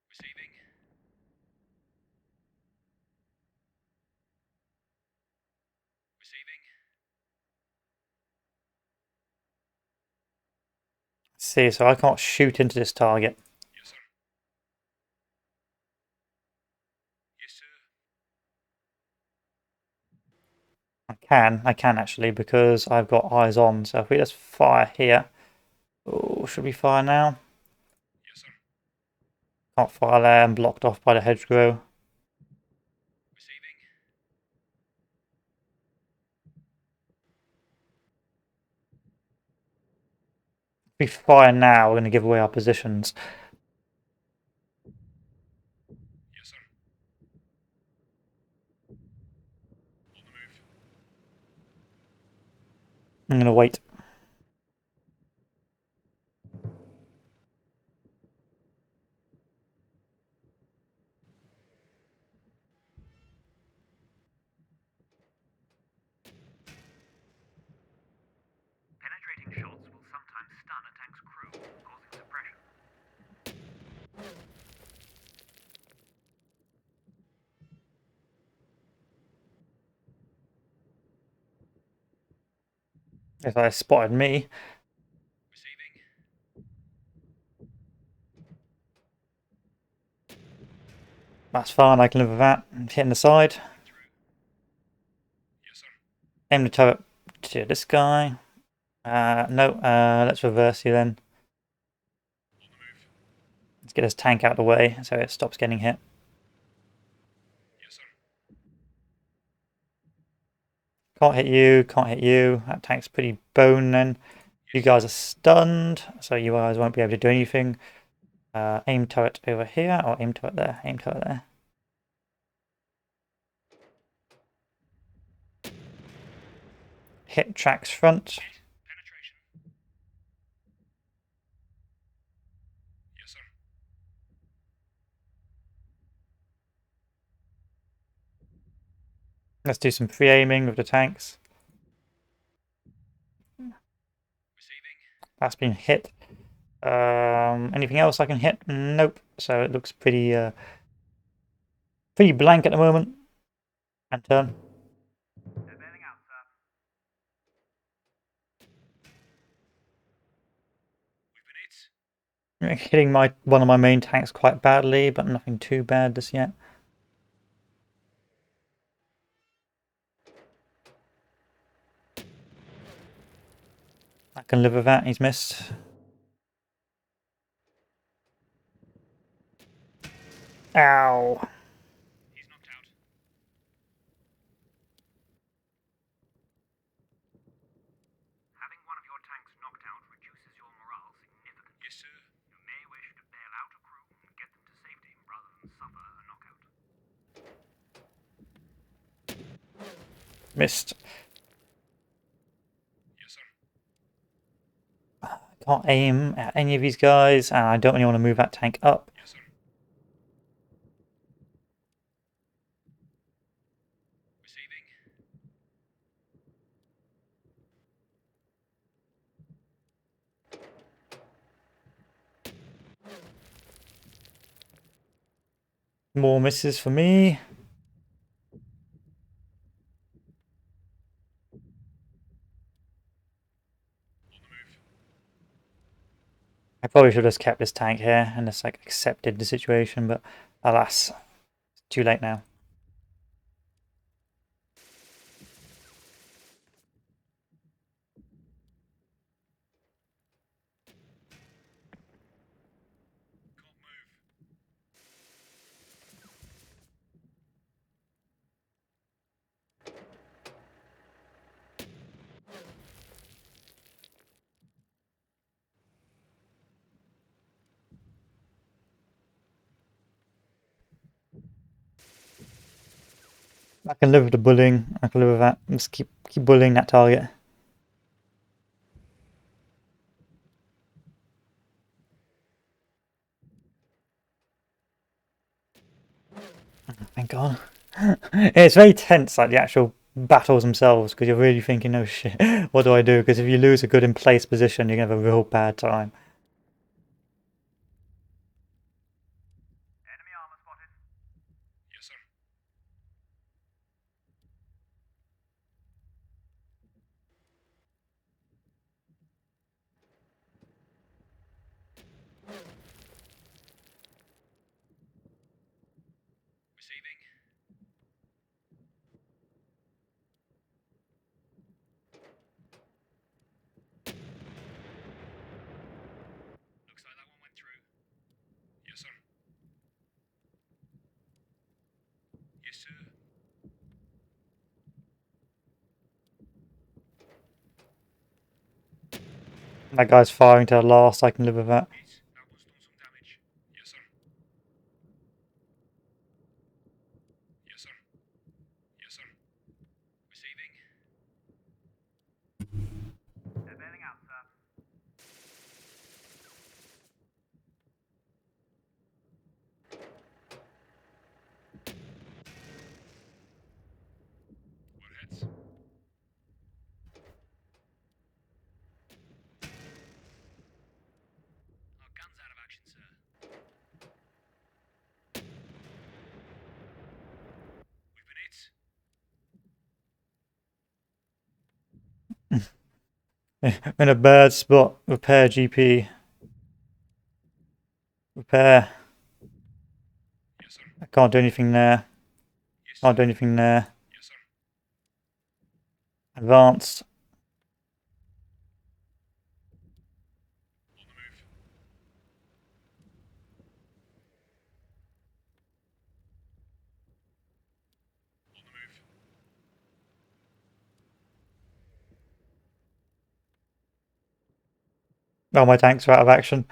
Receiving. Receiving. See, so I can't shoot into this target. Yes, sir. Yes, sir. I can actually, because I've got eyes on. So if we just fire here. Oh, should we fire now? Yes, sir. Can't fire there. I'm blocked off by the hedgerow. Receiving. If we fire now, we're going to give away our positions. Yes, sir. On the move. I'm going to wait. Penetrating shots will sometimes stun a tank's crew, causing suppression. If they spotted me, Receiving. that's fine. I can live with that. Hitting the side. Passing through. Yes, sir. Aim the turret to this guy. No, let's reverse you then. On the move. Let's get his tank out of the way so it stops getting hit. Yes, sir. Can't hit you, can't hit you. That tank's pretty bone then. You Yes, sir. guys are stunned, so you guys won't be able to do anything. Aim turret over here, or aim turret there. Aim turret there. Hit tracks front. Hit. Penetration. Yes, sir. Let's do some free aiming with the tanks. Receiving. That's been hit. Anything else I can hit? Nope. So it looks pretty blank at the moment. And turn. They're bailing out, sir. We've been hit. Hitting one of my main tanks quite badly, but nothing too bad just yet. I can live with that. He's missed. Ow. He's knocked out. Having one of your tanks knocked out reduces your morale significantly. Yes, sir. You may wish to bail out a crew and get them to safety rather than suffer a knockout. Missed. Yes, sir. Can't aim at any of these guys, and I don't really want to move that tank up. Yes, sir. Receiving. More misses for me. On the move. I probably should have just kept this tank here and just like accepted the situation, but alas, it's too late now. Can't move. I can live with the bullying. I can live with that. Just keep bullying that target. Thank God. It's very tense, like the actual battles themselves, because you're really thinking, oh shit, what do I do? Because if you lose a good in place position, you're gonna have a real bad time. Enemy armor spotted. Yes, sir. Receiving. Looks like that one went through. Yes, sir. Yes, sir. That guy's firing to the last. I can live with that. Hit. That one's done some damage. Yes, sir. Yes, sir. Yes, sir. Receiving. They're bailing out, sir. We're hit. Our gun's out of action, sir. We've been hit. In a bad spot. Repair GP. Repair. Yes, sir. I can't do anything there. Yes, Can't sir. do anything there. Yes, sir. Advanced. On the move. On the move. Oh, my tanks are out of action.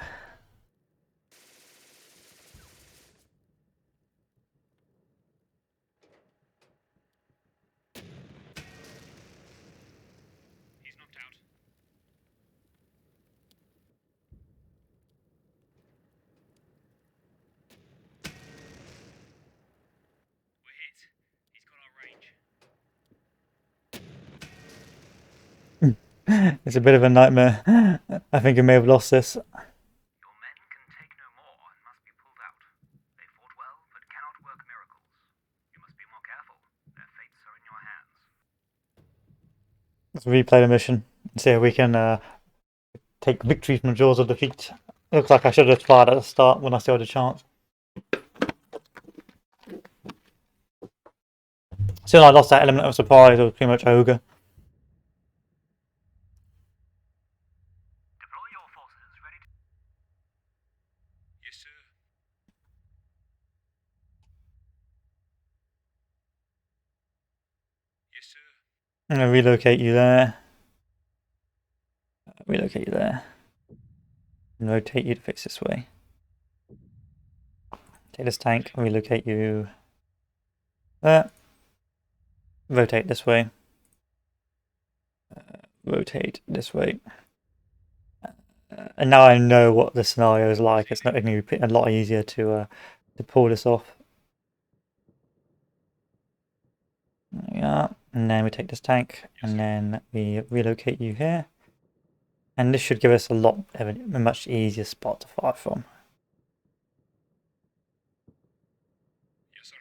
He's knocked out. We're hit. He's got our range. It's a bit of a nightmare. I think I may have lost this. Your men can take no more and must be pulled out. They fought well, but cannot work miracles. You must be more careful. Their fates are in your hands. Let's replay the mission and see if we can take victory from the jaws of defeat. Looks like I should have fired at the start when I still had a chance. Soon I lost that element of surprise. It was pretty much ogre. Deploy your forces ready to... Yes, sir. Yes, sir. I'm going to relocate you there. Relocate you there. And rotate you to face this way. Take this tank, relocate you there. Rotate this way. Rotate this way. And now I know what the scenario is like. It's not going to be a lot easier to pull this off. Yeah, and then we take this tank, and then we relocate you here. And this should give us a much easier spot to fire from. Yes, sir.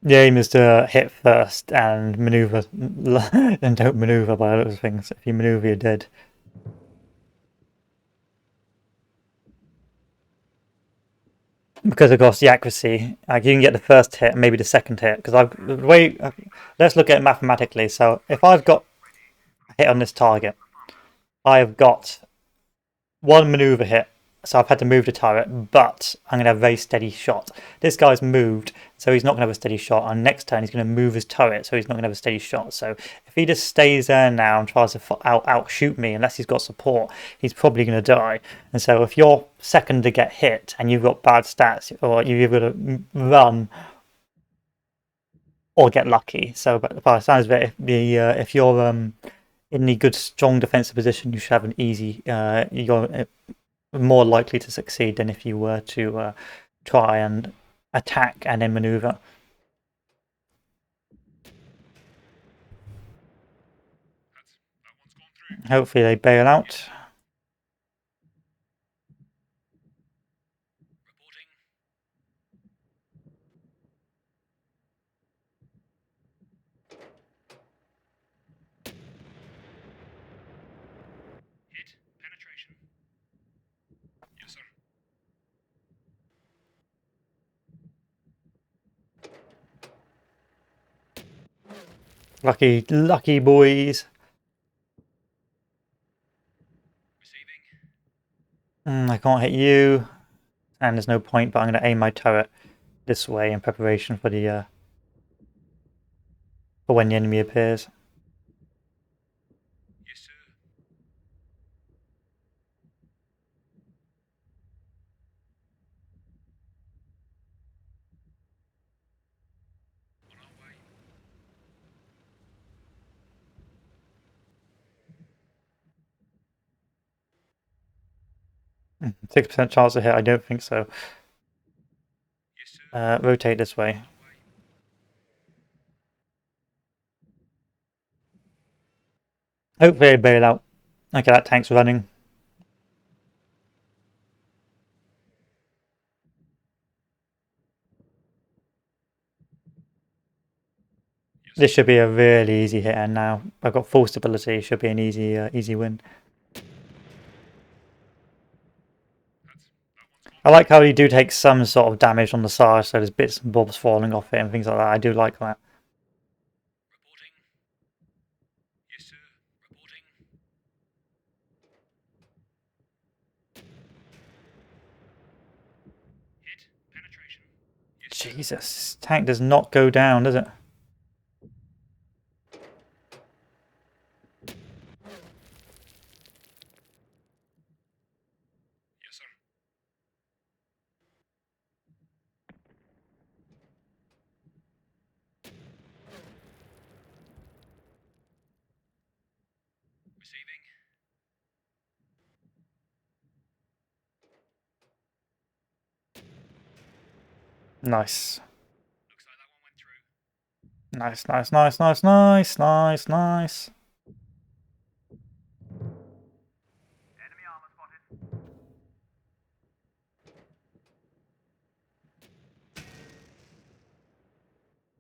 The aim is to hit first and maneuver, and don't maneuver by other things. If you maneuver, you're dead. Because of course the accuracy, like you can get the first hit and maybe the second hit. Because let's look at it mathematically. So if I've got a hit on this target, I've got one maneuver hit so I've had to move the turret, but I'm going to have a very steady shot. This guy's moved, so he's not going to have a steady shot. On next turn, he's going to move his turret, so he's not going to have a steady shot. So if he just stays there now and tries to outshoot me, unless he's got support, he's probably going to die. And so if you're second to get hit and you've got bad stats, or you've got to run or get lucky. So by the sounds of it, if you're in the good, strong defensive position, you should have an easy. You're more likely to succeed than if you were to try and attack and then maneuver. That one's gone through. Hopefully they bail out. Reporting. Hit. Penetration. Yes, sir. Lucky, lucky boys. Receiving. I can't hit you, and there's no point. But I'm going to aim my turret this way in preparation for the for when the enemy appears. Yes, sir. On our way. 6% chance to hit. I don't think so. Yes, sir. Rotate this way. On our way. Hopefully they bail out. Okay, that tank's running. Yes, This sir. should be a really easy hit, and now I've got full stability. It should be an easy win. That one's gone. I like how you do take some sort of damage on the side, so there's bits and bobs falling off it and things like that. I do like that. Reporting. Yes, sir. Reporting. Hit. Penetration. Yes, sir. Jesus, this tank does not go down, does it? Yes, sir. Receiving. Nice. Looks like that one went through. Nice, nice, nice, nice, nice, nice, nice. Enemy armor spotted.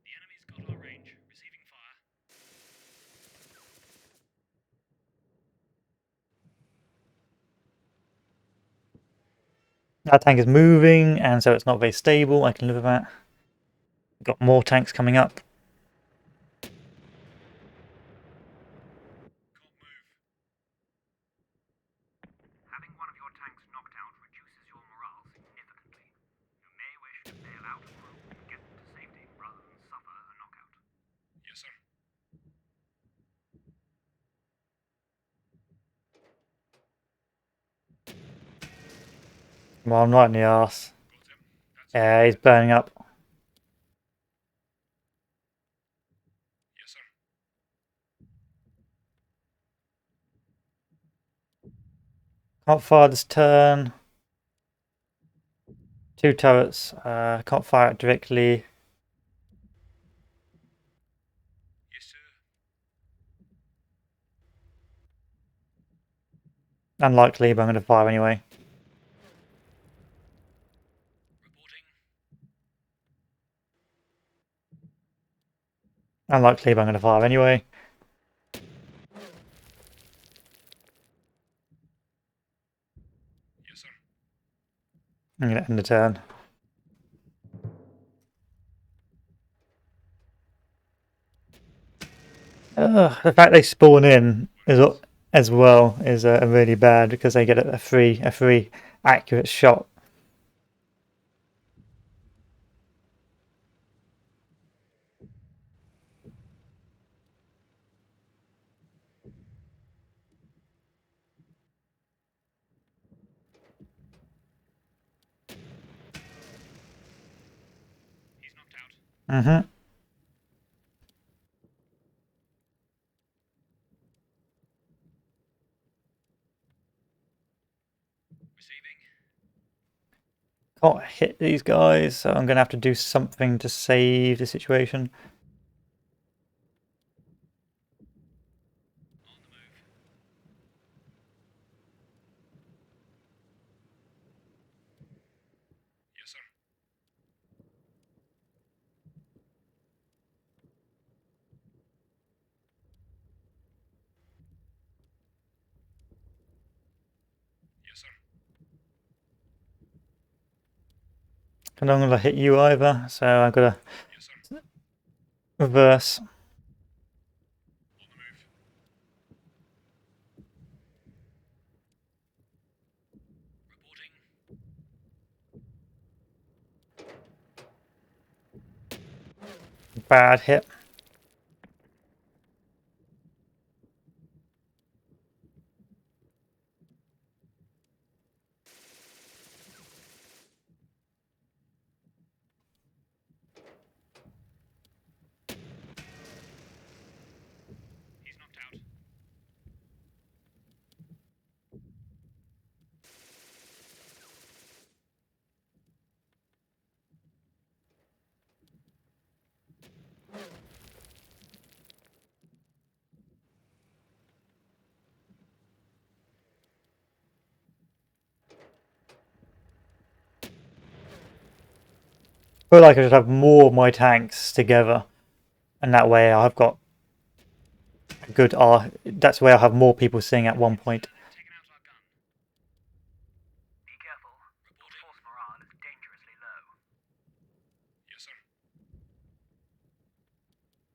The enemy's got our range. Receiving fire. That tank is moving, and so it's not very stable. I can live with that. Got more tanks coming up. Can't move. Having one of your tanks knocked out reduces your morale significantly. You may wish to bail out a group and get to safety rather than suffer a knockout. Yes, sir. Well, I'm right in the arse. Got him. That's Yeah, he's burning up. Yes, sir. Can't fire this turn. 2 turrets. Can't fire it directly. Yes, sir. Unlikely, but I'm going to fire anyway. Reporting. Unlikely, but I'm going to fire anyway. Yes, sir. I'm going to end the turn. The fact they spawn in is as well is really bad because they get a free accurate shot. He's knocked out. Mm-hmm. Receiving. Can't hit these guys, so I'm going to have to do something to save the situation. On the move. Yes, sir. Yes, sir. I'm not going to hit you either, so I've got to Yes, sir. reverse. On the move. Reporting. Bad hit. He's knocked out. I feel like I should have more of my tanks together, and that way I've got a good that's where I'll have more people seeing at one point. Taken out our gun. Be careful. Reporting. Force morale is dangerously low. Yes, sir.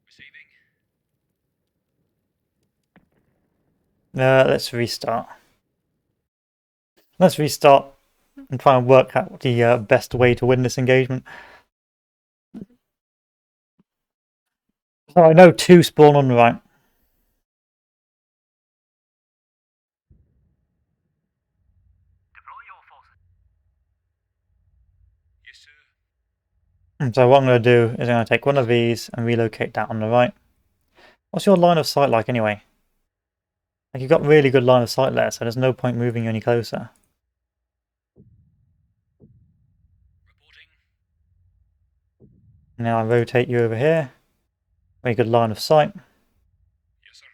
Receiving. Let's restart. Let's restart and try and work out the best way to win this engagement. So I know two spawn on the right. Deploy your forces. Yes, sir. And so what I'm going to do is I'm going to take one of these and relocate that on the right. What's your line of sight like anyway? Like you've got really good line of sight there, so there's no point moving you any closer. Reporting. Now I rotate you over here. Very good line of sight. Yes, sir.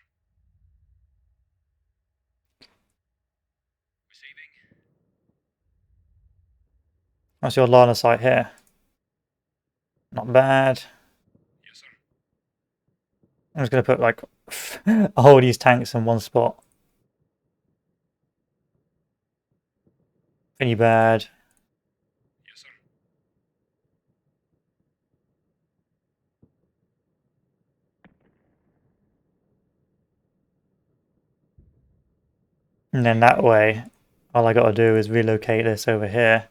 Receiving. What's your line of sight here? Not bad. Yes, sir. I'm just going to put like all these tanks in one spot. Pretty bad. Yes, sir. And then that way, all I got to do is relocate this over here.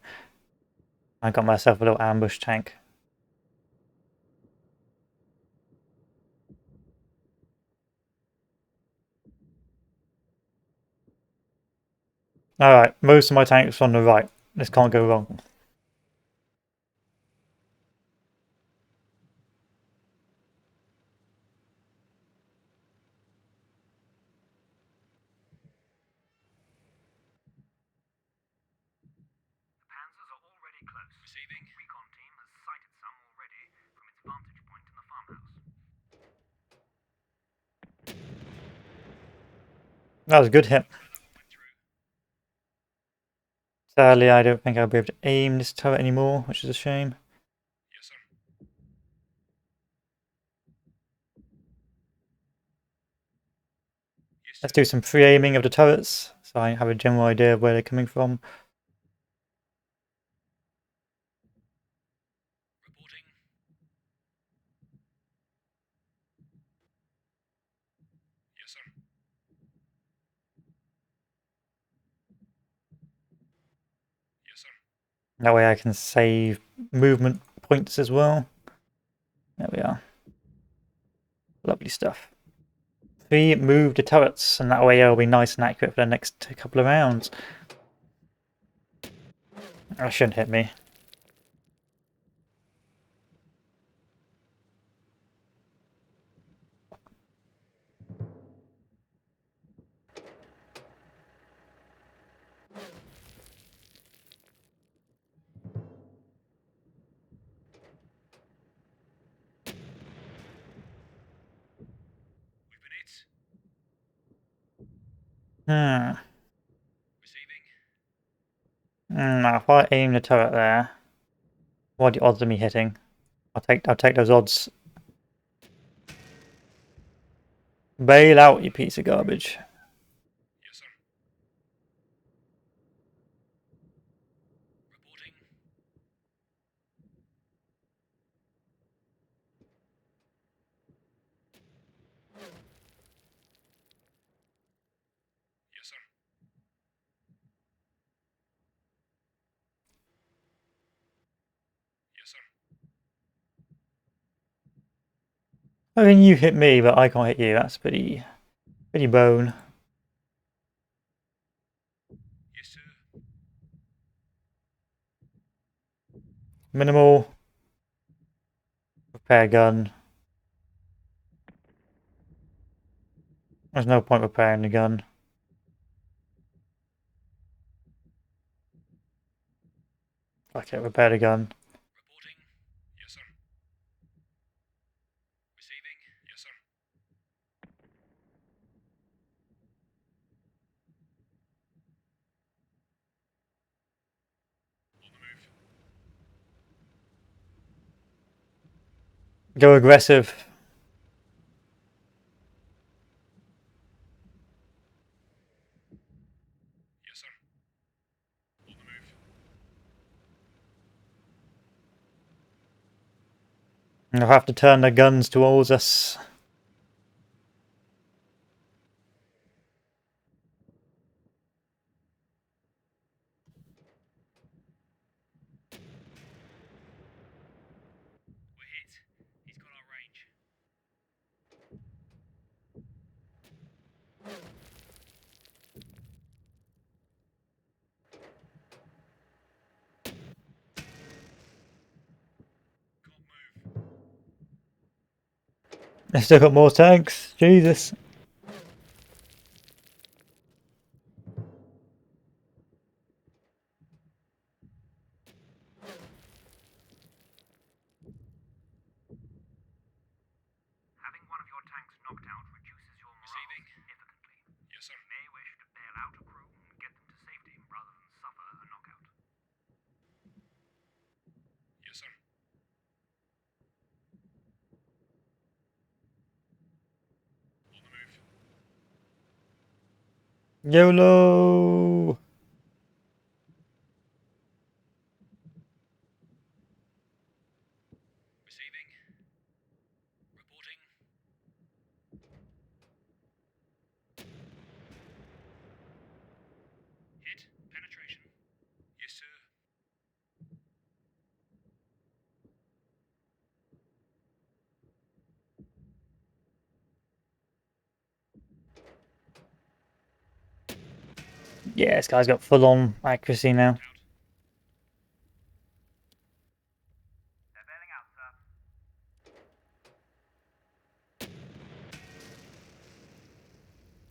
I got myself a little ambush tank. Alright, most of my tanks are on the right. This can't go wrong. The Panzers are already close. Receiving. Recon team has sighted some already from its vantage point in the farmhouse. That was a good hit. Trailer went through. Sadly, I don't think I'll be able to aim this turret anymore, which is a shame. Yes, sir. Yes, sir. Let's do some free aiming of the turrets, so I have a general idea of where they're coming from. Reporting. Yes, sir. That way I can save movement points as well. There we are. Lovely stuff. 3, move the turrets, and that way I'll be nice and accurate for the next couple of rounds. That shouldn't hit me. We've been hit. Hmm. Receiving. Now if I aim the turret there, what are the odds of me hitting? I'll take those odds. Bail out, you piece of garbage. Yes, sir. Reporting. Yes, sir. Yes, sir. I mean, you hit me, but I can't hit you. That's pretty bone. Yes, sir. Minimal. Repair gun. There's no point repairing the gun. Okay, repair the gun. Reporting. Yes, sir. Receiving. Yes, sir. On the move. Go aggressive. Yes, sir. On the move. They'll have to turn their guns towards us. We're hit. He's got our range. Can't move. They've still got more tanks. Jesus. Having one of your tanks knocked out reduces your morale significantly. Yes, sir. You may wish to bail out a crew and get them to safety rather than suffer a knockout. Yes, sir. On the move. YOLO! Receiving. Reporting. Hit. Penetration. Yes, sir. Yeah, this guy's got full on accuracy now. Out. They're bailing out, sir.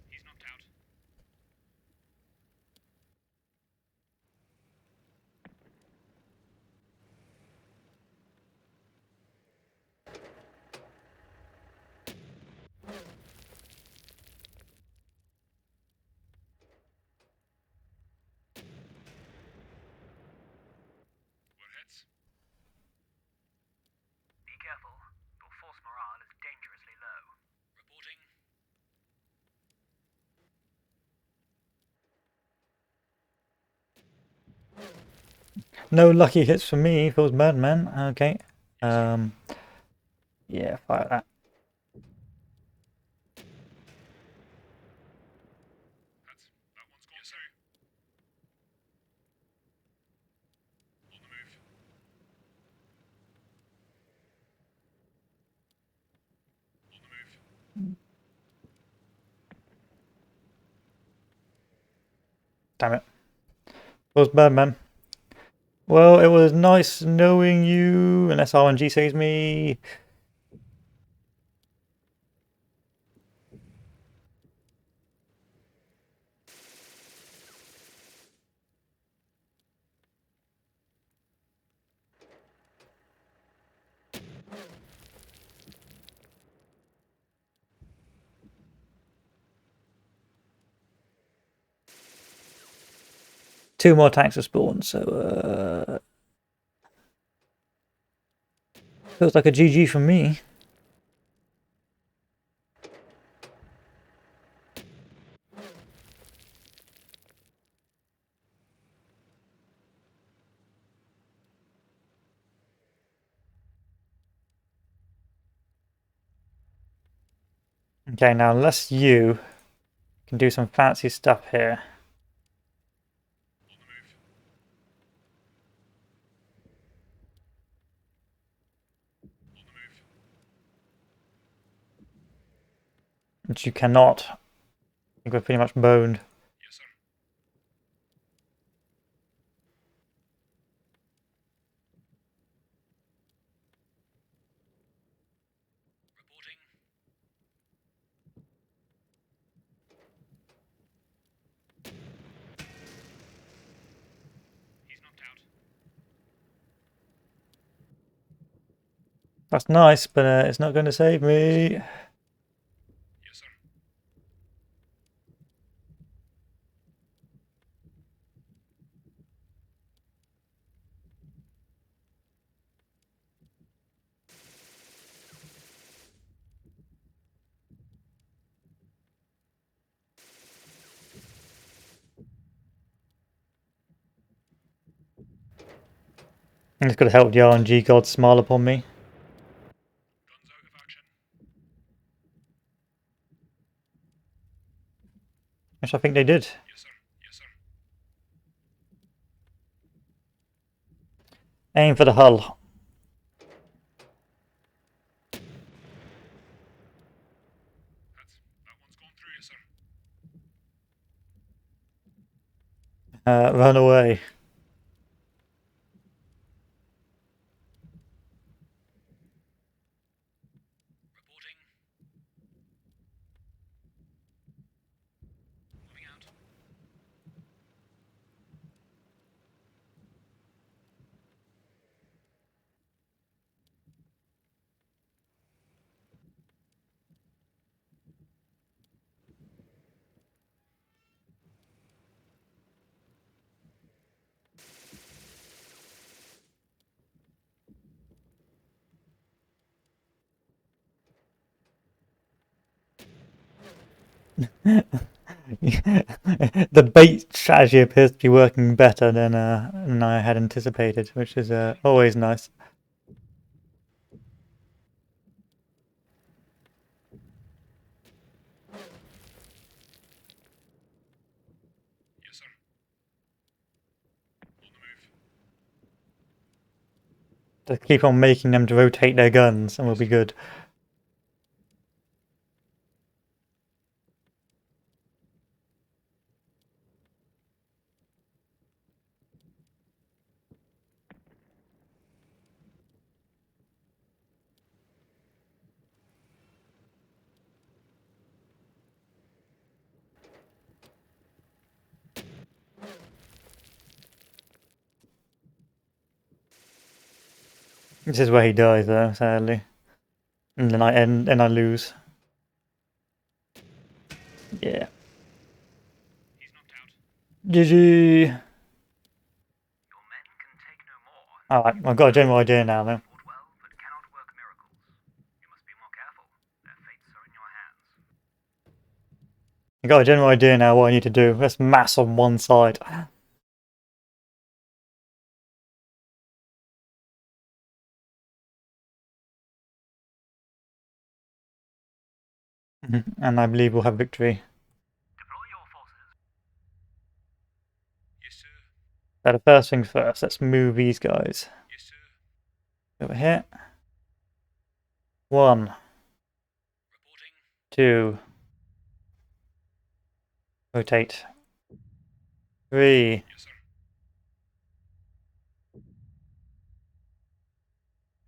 He's knocked out. We're hits. Be careful. Your force morale is dangerously low. Reporting. No lucky hits for me. Feels bad, man. Okay. Yeah, fire that. That one's gone. Yes, sir. On the Damn it. It was bad, man. Well, it was nice knowing you, unless RNG saves me. Two more tanks have spawned, so feels like a GG for me. Okay, now unless you can do some fancy stuff here. Which you cannot. I think we're pretty much boned. Yes, sir. Reporting. He's knocked out. That's nice, but it's not going to save me. Yes, sir. This could have helped the RNG god smile upon me. Guns out of action. Which I think they did. Yes, sir. Yes, sir. Aim for the hull. That one's gone through, yes, sir. Run away. Reporting. Moving out. The bait strategy appears to be working better than I had anticipated, which is always nice. Yes, sir. On the move. Just keep on making them to rotate their guns and we'll be good. This is where he dies though, sadly. And then I lose. Yeah. He's knocked out. GG. Your men can take no more. Alright, I've got a general idea now though. Fought well, but cannot work miracles. You must be more careful. Their fates are in your hands. I've got a general idea now what I need to do. Let's mass on one side. And I believe we'll have victory. Deploy your forces. Yes, sir. So the first things first, let's move these guys. Yes, sir. Over here. 1, Reporting. 2. Rotate. 3. Yes, sir.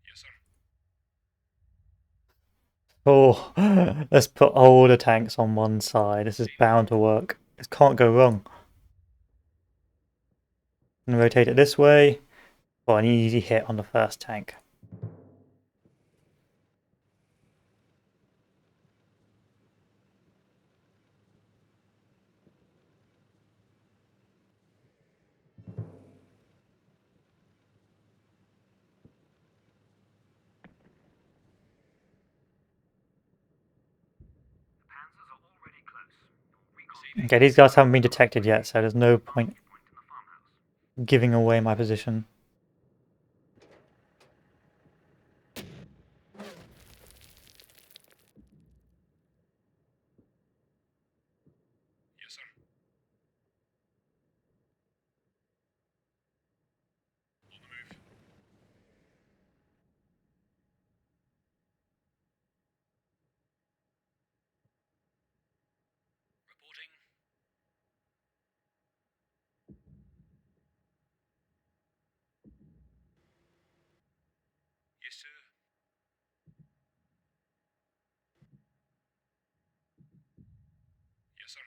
Yes, sir. 4. Let's put all the tanks on one side. This is bound to work. This can't go wrong. And rotate it this way for an easy hit on the first tank. The Panzers are already close. Your recon Okay, these guys haven't been detected yet, so there's no point point in the farmhouse. giving away my position. Yes, sir. On the move. Reporting. Yes, sir. Yes, sir.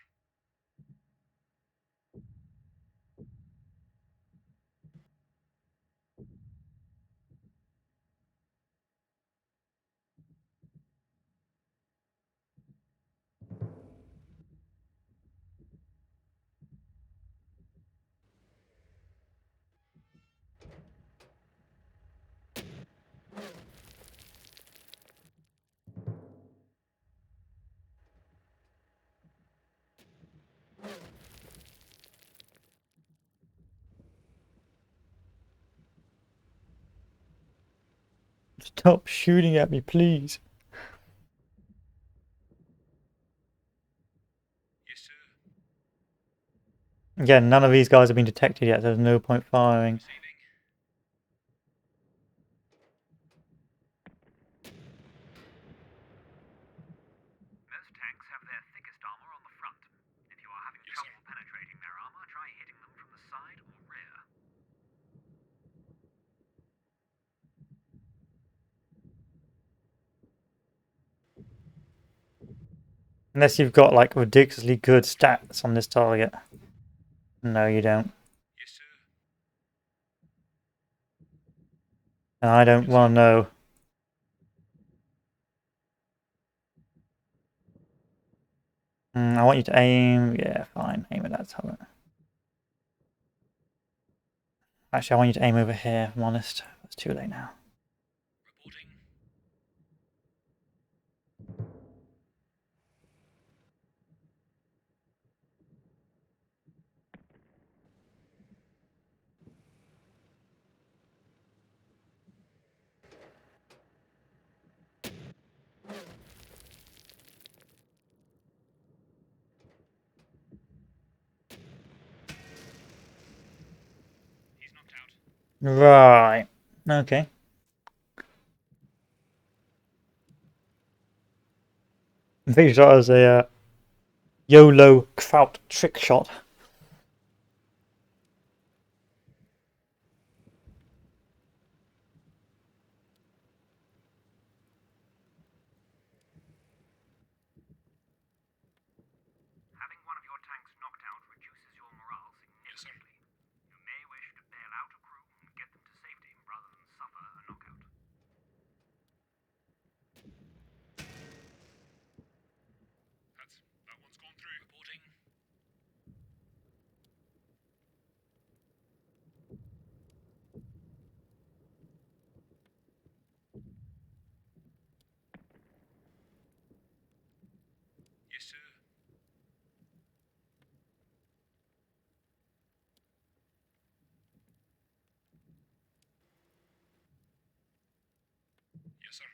Stop shooting at me, please. Yes, sir. Again, none of these guys have been detected yet, so there's no point firing. Receiving. Most tanks have their thickest armor on the front. If you are having trouble penetrating their armor, try hitting them from the side or rear. Unless you've got like ridiculously good stats on this target. No, you don't. Yes, sir. And I don't want to know. I want you to aim. Yeah, fine. Aim at that target. Actually, I want you to aim over here, if I'm honest. It's too late now. Reporting. He's knocked out. Right. Okay. I'm pretty sure that was a YOLO Kraut trick shot. Having one of your tanks knocked out reduces your morale significantly. You may wish to bail out a crew and get them to safety rather than suffer a knockout. That one's gone through. Reporting. Yes, sir. Yes, sir.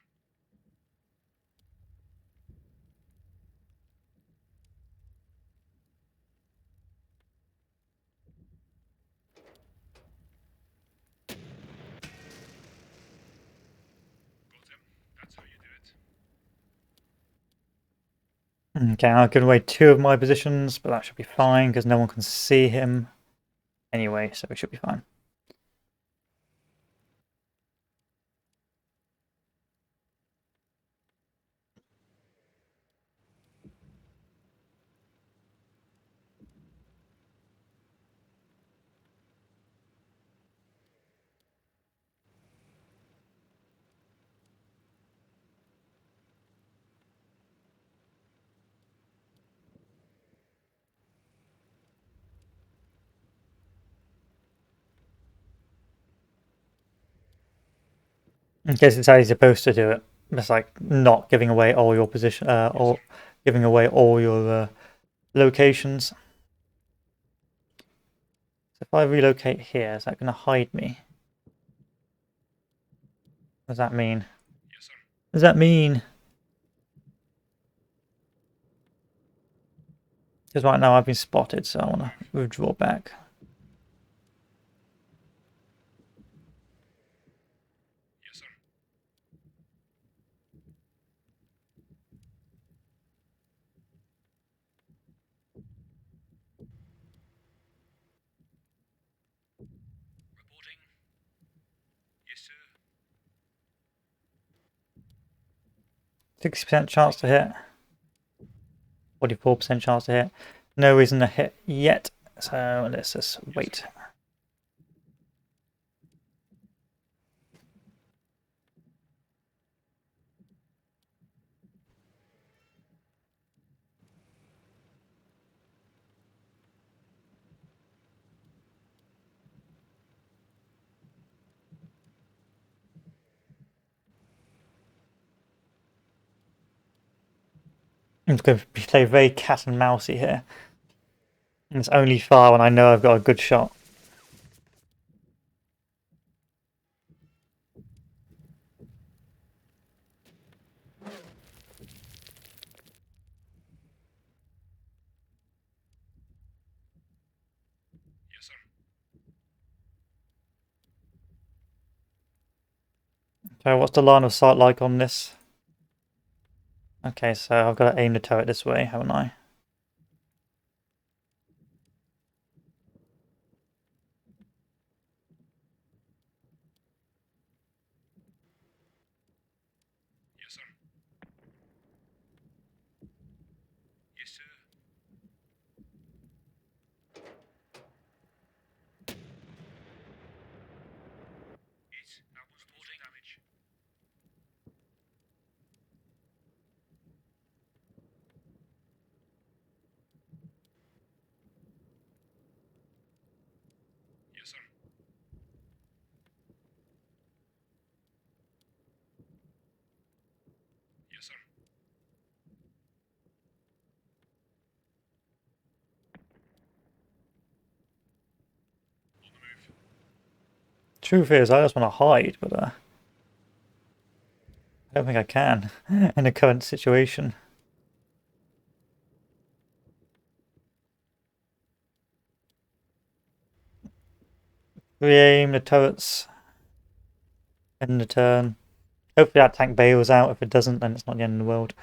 Got him. That's how you do it. Okay, I can away 2 of my positions, but that should be fine because no one can see him. anyway, so we should be fine. In case it's how you're supposed to do it. It's like not giving away all your position, or giving away all your locations. So if I relocate here, is that going to hide me? What does that mean? Yes, sir. What does that mean? Because right now I've been spotted, so I want to withdraw back. Yes, sir. Reporting. Yes, sir. 60% chance to hit. 44% chance to hit. No reason to hit yet, so let's just wait. I'm going to play very cat and mousey here. And it's only fire when I know I've got a good shot. Yes, sir. So what's the line of sight like on this? Okay, so I've got to aim the turret this way, haven't I? Yes, sir. Yes, sir. It's outwards reporting damage. Yes, sir. Yes, sir. On the move. Truth is, I just want to hide, but I don't think I can in the current situation. Re-aim the turrets in the turn. Hopefully that tank bails out. If it doesn't, then it's not the end of the world.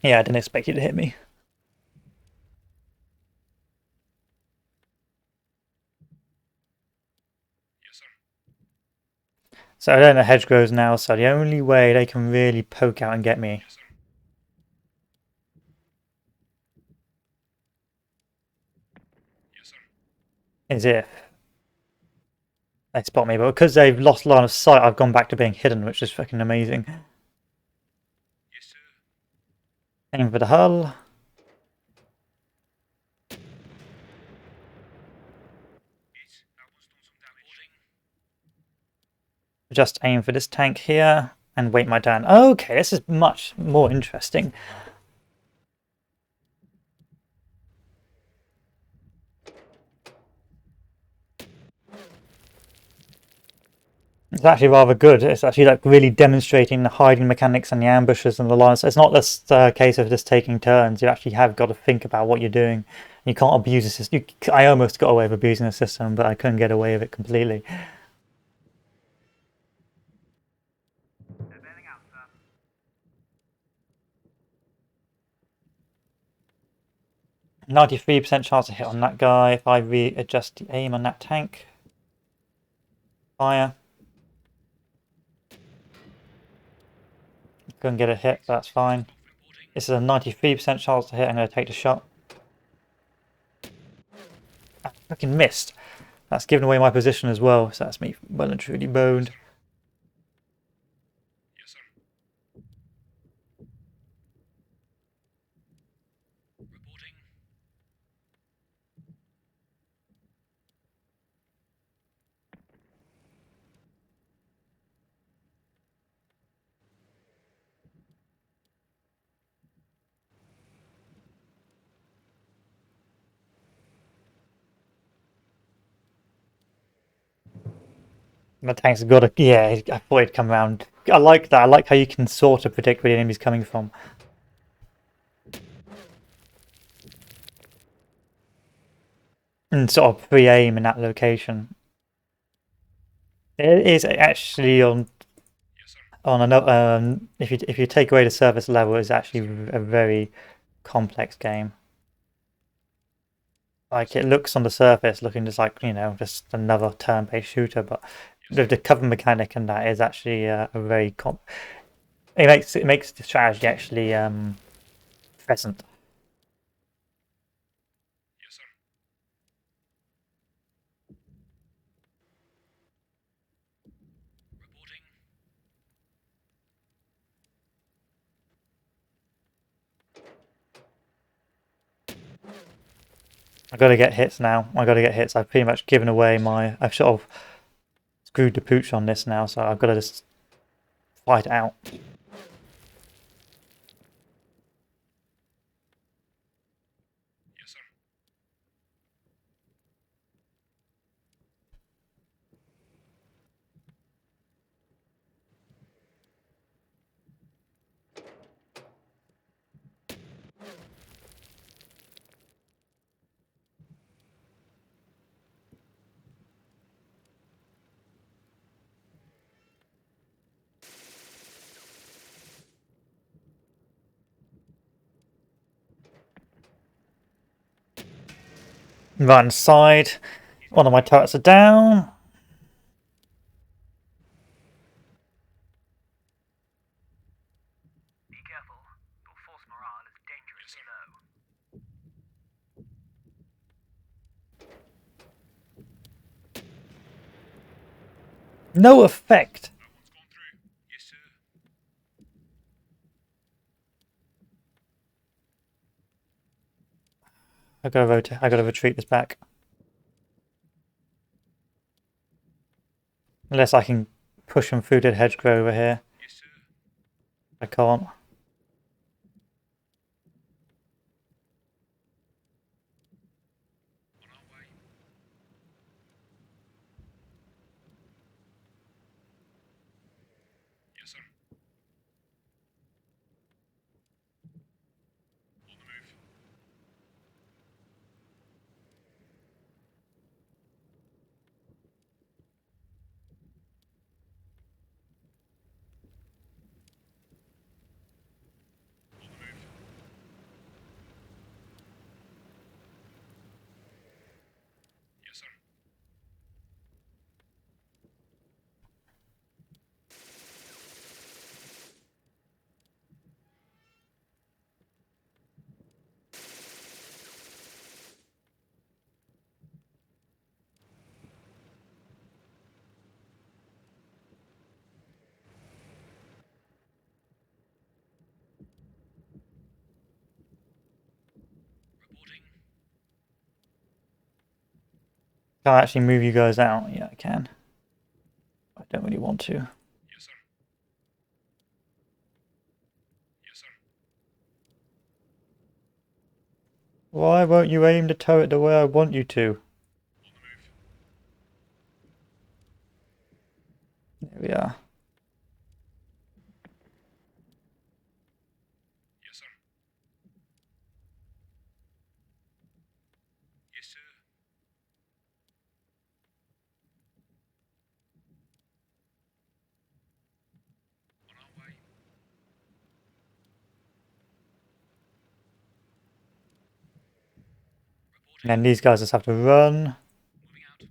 Yeah, I didn't expect you to hit me. Yes, sir. So I don't know hedgerows now, so the only way they can really poke out and get me Yes, sir. Yes, sir. is if they spot me. But because they've lost line of sight, I've gone back to being hidden, which is fucking amazing. Yes, sir. Aim for the hull. It's outwards done some damage. Reporting. Just aim for this tank here and wait my turn. Okay, this is much more interesting. It's actually rather good. It's actually like really demonstrating the hiding mechanics and the ambushes and the lines. It's not just a case of just taking turns. You actually have got to think about what you're doing. You can't abuse the system. I almost got away with abusing the system, but I couldn't get away with it completely. They're bailing out, sir. 93% chance to hit on that guy if I readjust the aim on that tank. Fire. Couldn't get a hit, but that's fine. This is a 93% chance to hit. I'm going to take the shot. I fucking missed. That's given away my position as well, so that's me well and truly boned. Yes, sir. Reporting. My tank's got a... Yeah, I thought he'd come around. I like that. I like how you can sort of predict where the enemy's coming from. And sort of pre-aim in that location. It is actually on... Yes, sir. On another... if you take away the surface level, it's actually a very complex game. Like, it looks on the surface looking just like, you know, just another turn-based shooter, but the cover mechanic and that is actually a very it makes the strategy actually present. Yes, sir. Reporting. I got to get hits now. I got to get hits. I've pretty much given away my... I've sort of screwed the pooch on this now, so I've got to just fight it out. Yes, sir. Right inside. One of my turrets are down. Be careful. Your force morale is dangerously low. No effect. That one's gone through. Yes, sir. I got to rotate. I got to retreat this back. Unless I can push them through the hedgerow over here. Yes, sir. I can't. On our way. Yes, sir. On the move. On the move. Yes, sir. Reporting. Can I actually move you guys out? Yeah, I can. I don't really want to. Yes, sir. Yes, sir. Why won't you aim the turret the way I want you to? On the move. Here we are. Yes, sir. Yes, sir. On our way. And then Reporting. these guys just have to run. Moving out.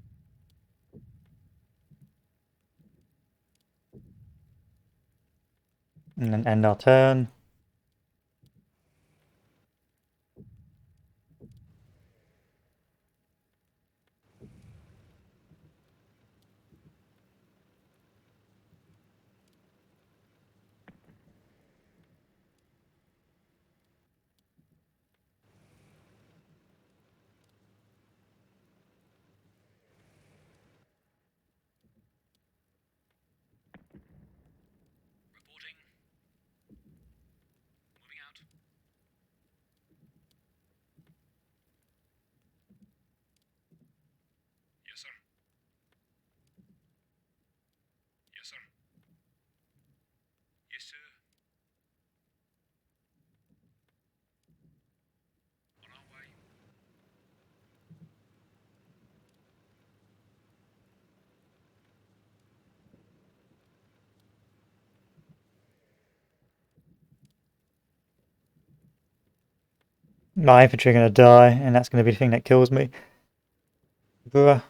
And then end our turn. Reporting. Moving out. Yes, sir. Yes, sir. Yes, sir. On our way. My infantry are going to die, and that's going to be the thing that kills me. Bruh.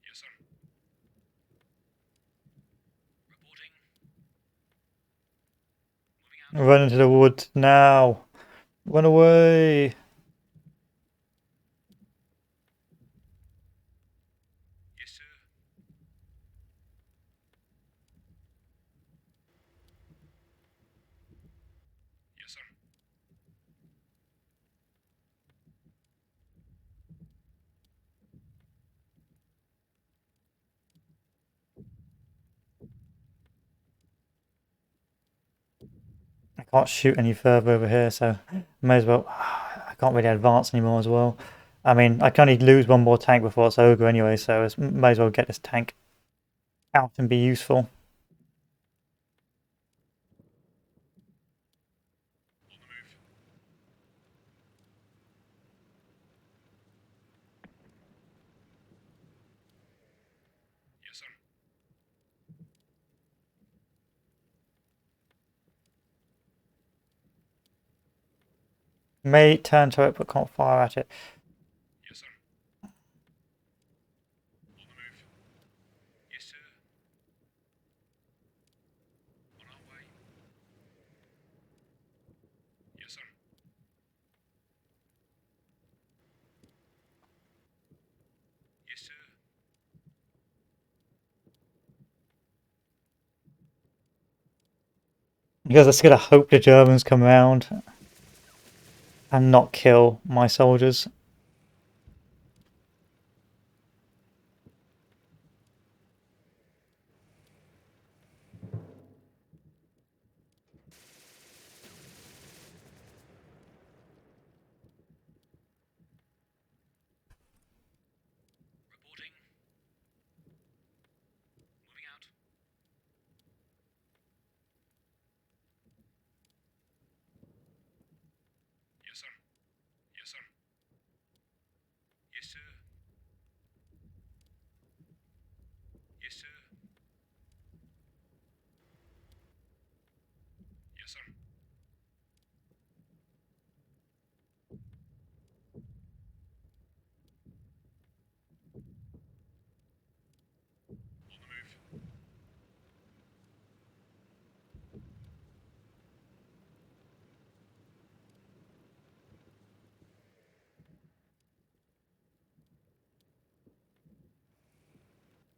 Yes, sir. Reporting. Moving out. Run into the woods now. Run away. Yes, sir. Yes, sir. I can't shoot any further over here, so I may as well. I can't really advance anymore as well. I mean, I can only lose one more tank before it's over anyway, so I may as well get this tank out and be useful. On the move. Yes, sir. May turn to it, but can't fire at it. Yes, sir. On the move. Yes, sir. On our way. Yes, sir. Yes, sir. Because I just gotta hope the Germans come around and not kill my soldiers. Reporting. Moving out. Yes, sir. Yes, sir. Yes, sir. Yes, sir. Yes, sir. On the move.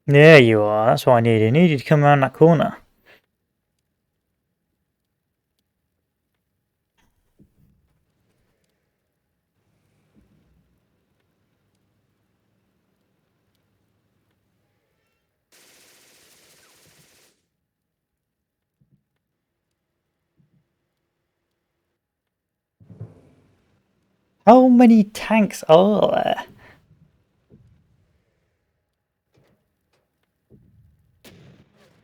There you are, that's what I needed. I needed you to come around that corner. How many tanks are there?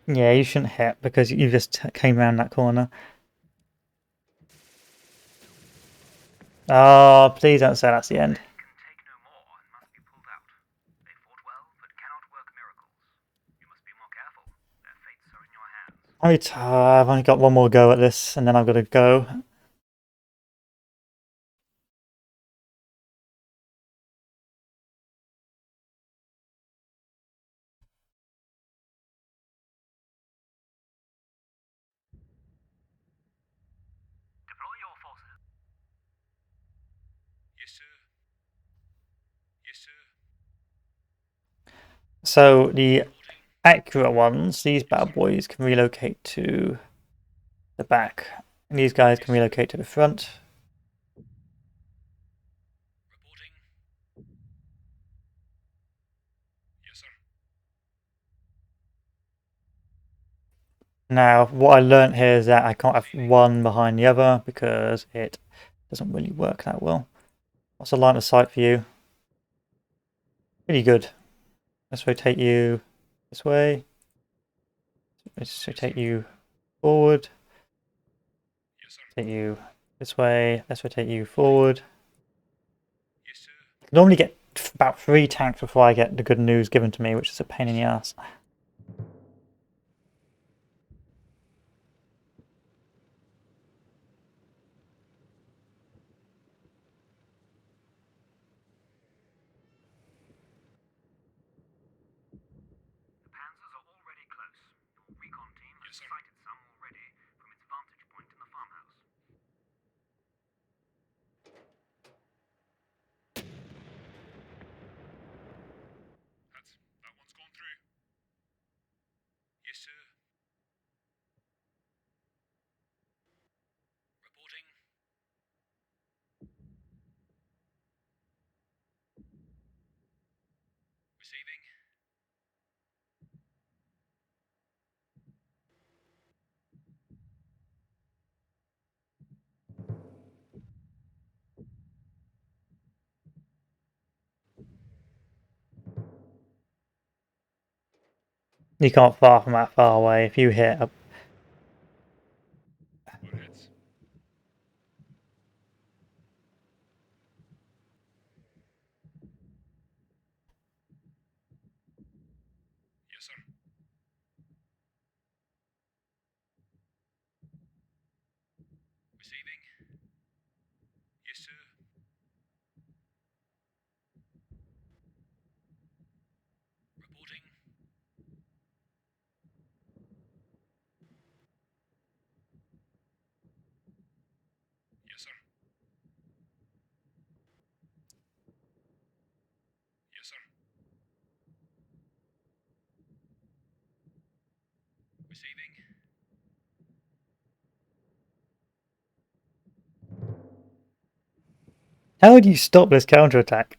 Yeah, you shouldn't hit because you just came around that corner. Oh, please don't say that's the end. Men can take no more and must be pulled out. They fought well, but cannot work miracles. You must be more careful. Their fates are in your hands. I've only got one more go at this, and then I've got to go. Deploy your forces. Yes, sir. Yes, sir. So the accurate ones, these bad boys can relocate to the back. And these guys can relocate to the front. Reporting. Yes, sir. Now, what I learnt here is that I can't have one behind the other because it doesn't really work that well. What's the line of sight for you? Pretty good. Let's rotate you this way. Let's rotate you forward. Yes, sir. Take you this way. Let's rotate you forward. Yes, sir. I normally get about 3 tanks before I get the good news given to me, which is a pain in the ass. The panzers are already close. Your recon team has sighted some already from its vantage point in the farmhouse. That one's gone through. Yes, sir. Reporting. Receiving. You can't far from that far away. If you hit a We're hits. Yes, sir. Receiving. Yes, sir. Reporting. Yes, sir. Yes, sir. Receiving. how would you stop this counterattack?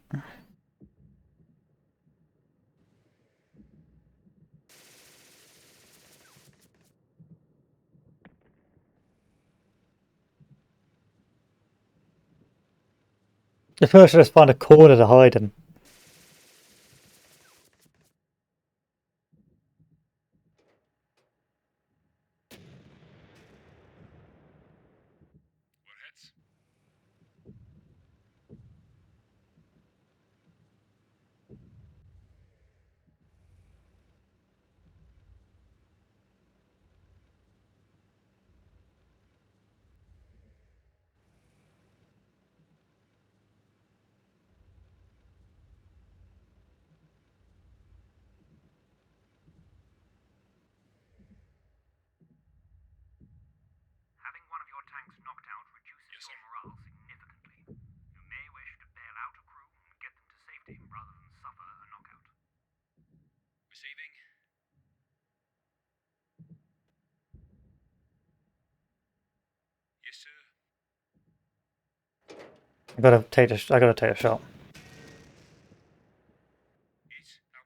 The first just find a corner to hide in. We're hits. Having one of your tanks knocked out reduces your morale significantly. You may wish to bail out a crew and get them to safety rather than suffer a knockout. Receiving. Yes, sir. I gotta take a shot. That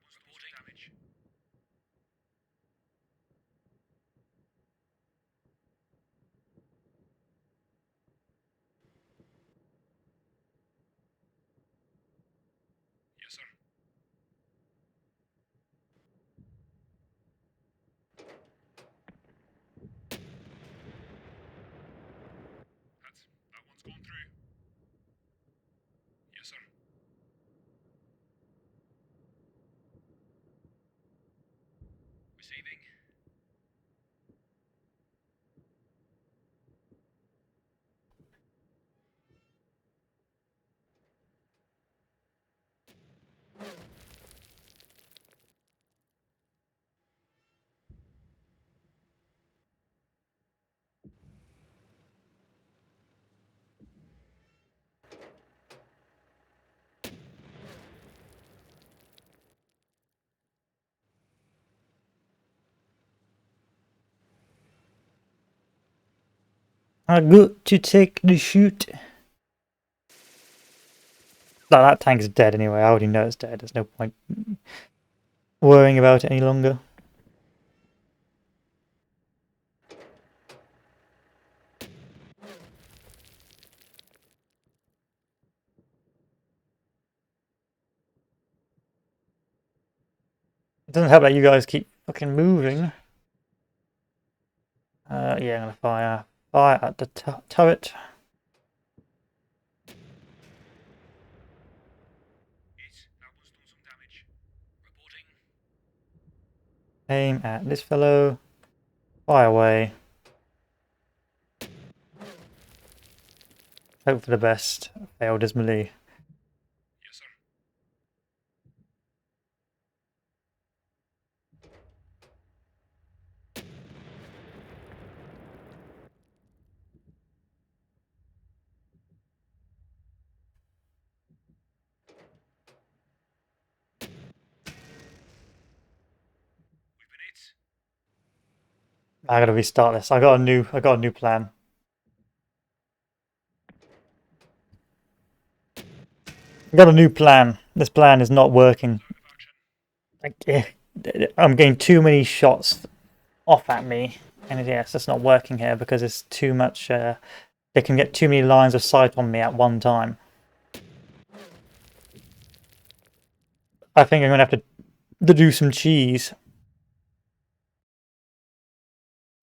was reporting damage. Receiving. I got to take the shoot. No, that tank's dead anyway. I already know it's dead. There's no point worrying about it any longer. It doesn't help that you guys keep fucking moving. Yeah, I'm gonna fire at the turret. That one's done some damage. Reporting. Aim at this fellow. Fire away. Hope for the best. Failed dismally. Yes, sir. We've been hit. I gotta restart this. I got a new plan. I got a new plan. This plan is not working. I'm getting too many shots off at me, and yes, it's not working here because it's too much. They can get too many lines of sight on me at one time. I think I'm gonna have to do some cheese.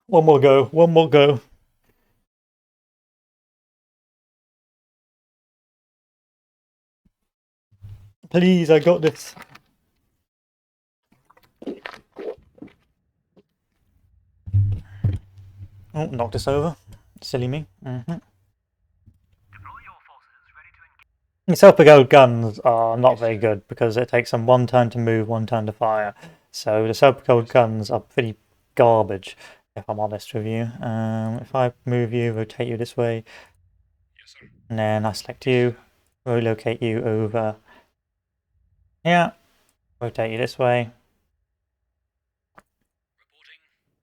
One more go. One more go. Please, I got this. Oh, knocked us over. Silly me. Deploy your forces ready to engage. The self-propelled guns are not very good because it takes them one turn to move, one turn to fire. So the self-propelled guns are pretty garbage, if I'm honest with you. If I move you, rotate you this way, Yes, sir. and then I select you, relocate you over. Yeah, rotate you this way,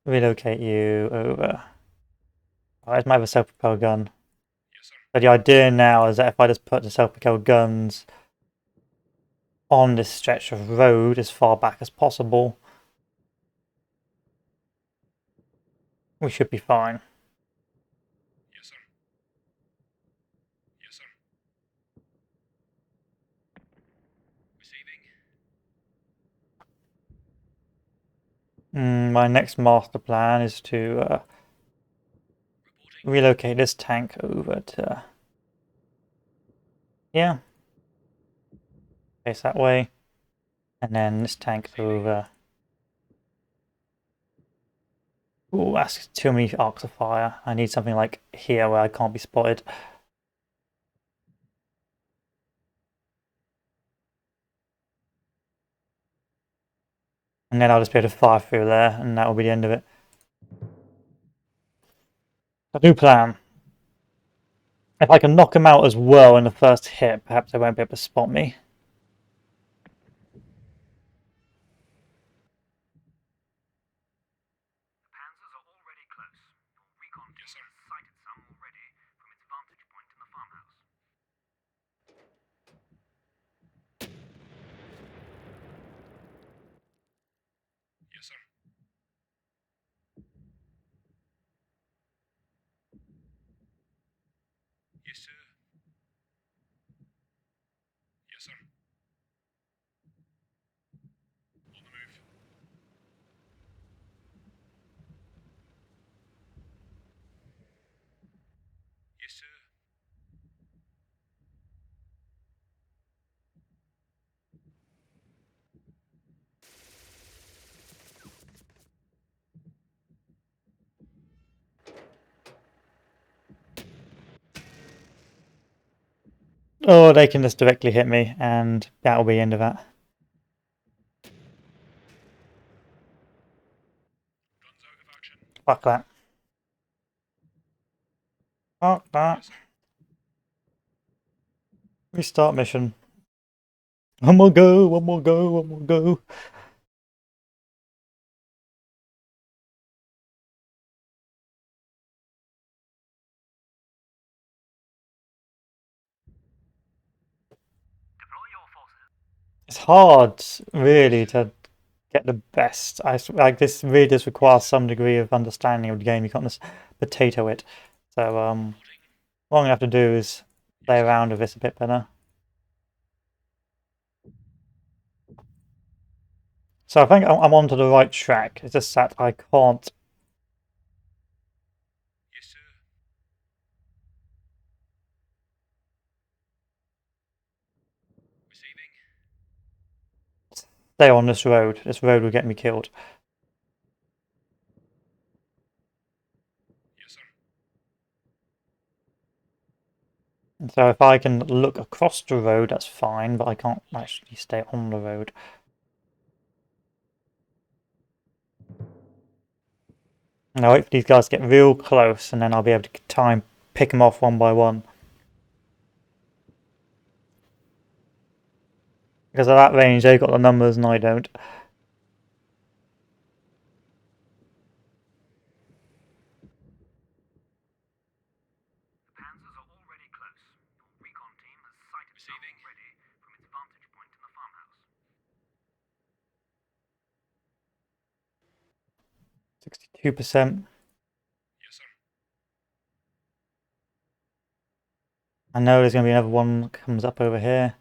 Reporting. relocate you over. Where's my other self-propelled gun? Yes, sir. But the idea now is that if I just put the self-propelled guns on this stretch of road as far back as possible, we should be fine. Yes, sir. Yes, sir. Receiving. My next master plan is to Reporting. relocate this tank over to, yeah, face that way, and then this tank over. Ooh, that's too many arcs of fire. I need something like here where I can't be spotted. And then I'll just be able to fire through there, and that will be the end of it. A new plan. If I can knock him out as well in the first hit, perhaps they won't be able to spot me. The panzers are already close. Your recon team has sighted some already from its vantage point in the farmhouse. Yes, sir. Yes, sir. Yes, sir. On the move. Yes, sir. Or they can just directly hit me, and that'll be the end of that. Fuck that. Fuck that. Restart mission. One more go, one more go, one more go. Deploy your forces. It's hard, really, to get the best. Like this really does require some degree of understanding of the game. You can't just potato it. So what I'm gonna have to do is play around with this a bit better. So I think I'm onto the right track. It's just that I can't. Yes, sir. Receiving. Stay on this road. This road will get me killed. Yes, sir. And so if I can look across the road, that's fine, but I can't actually stay on the road. And I'll wait for these guys to get real close, and then I'll be able to try and pick them off one by one. Because at that range, they've got the numbers and I don't. The Panzers are already close. Your recon team has sighted some already from its vantage point in the farmhouse. 62%. Yes, sir. I know there's going to be another one that comes up over here.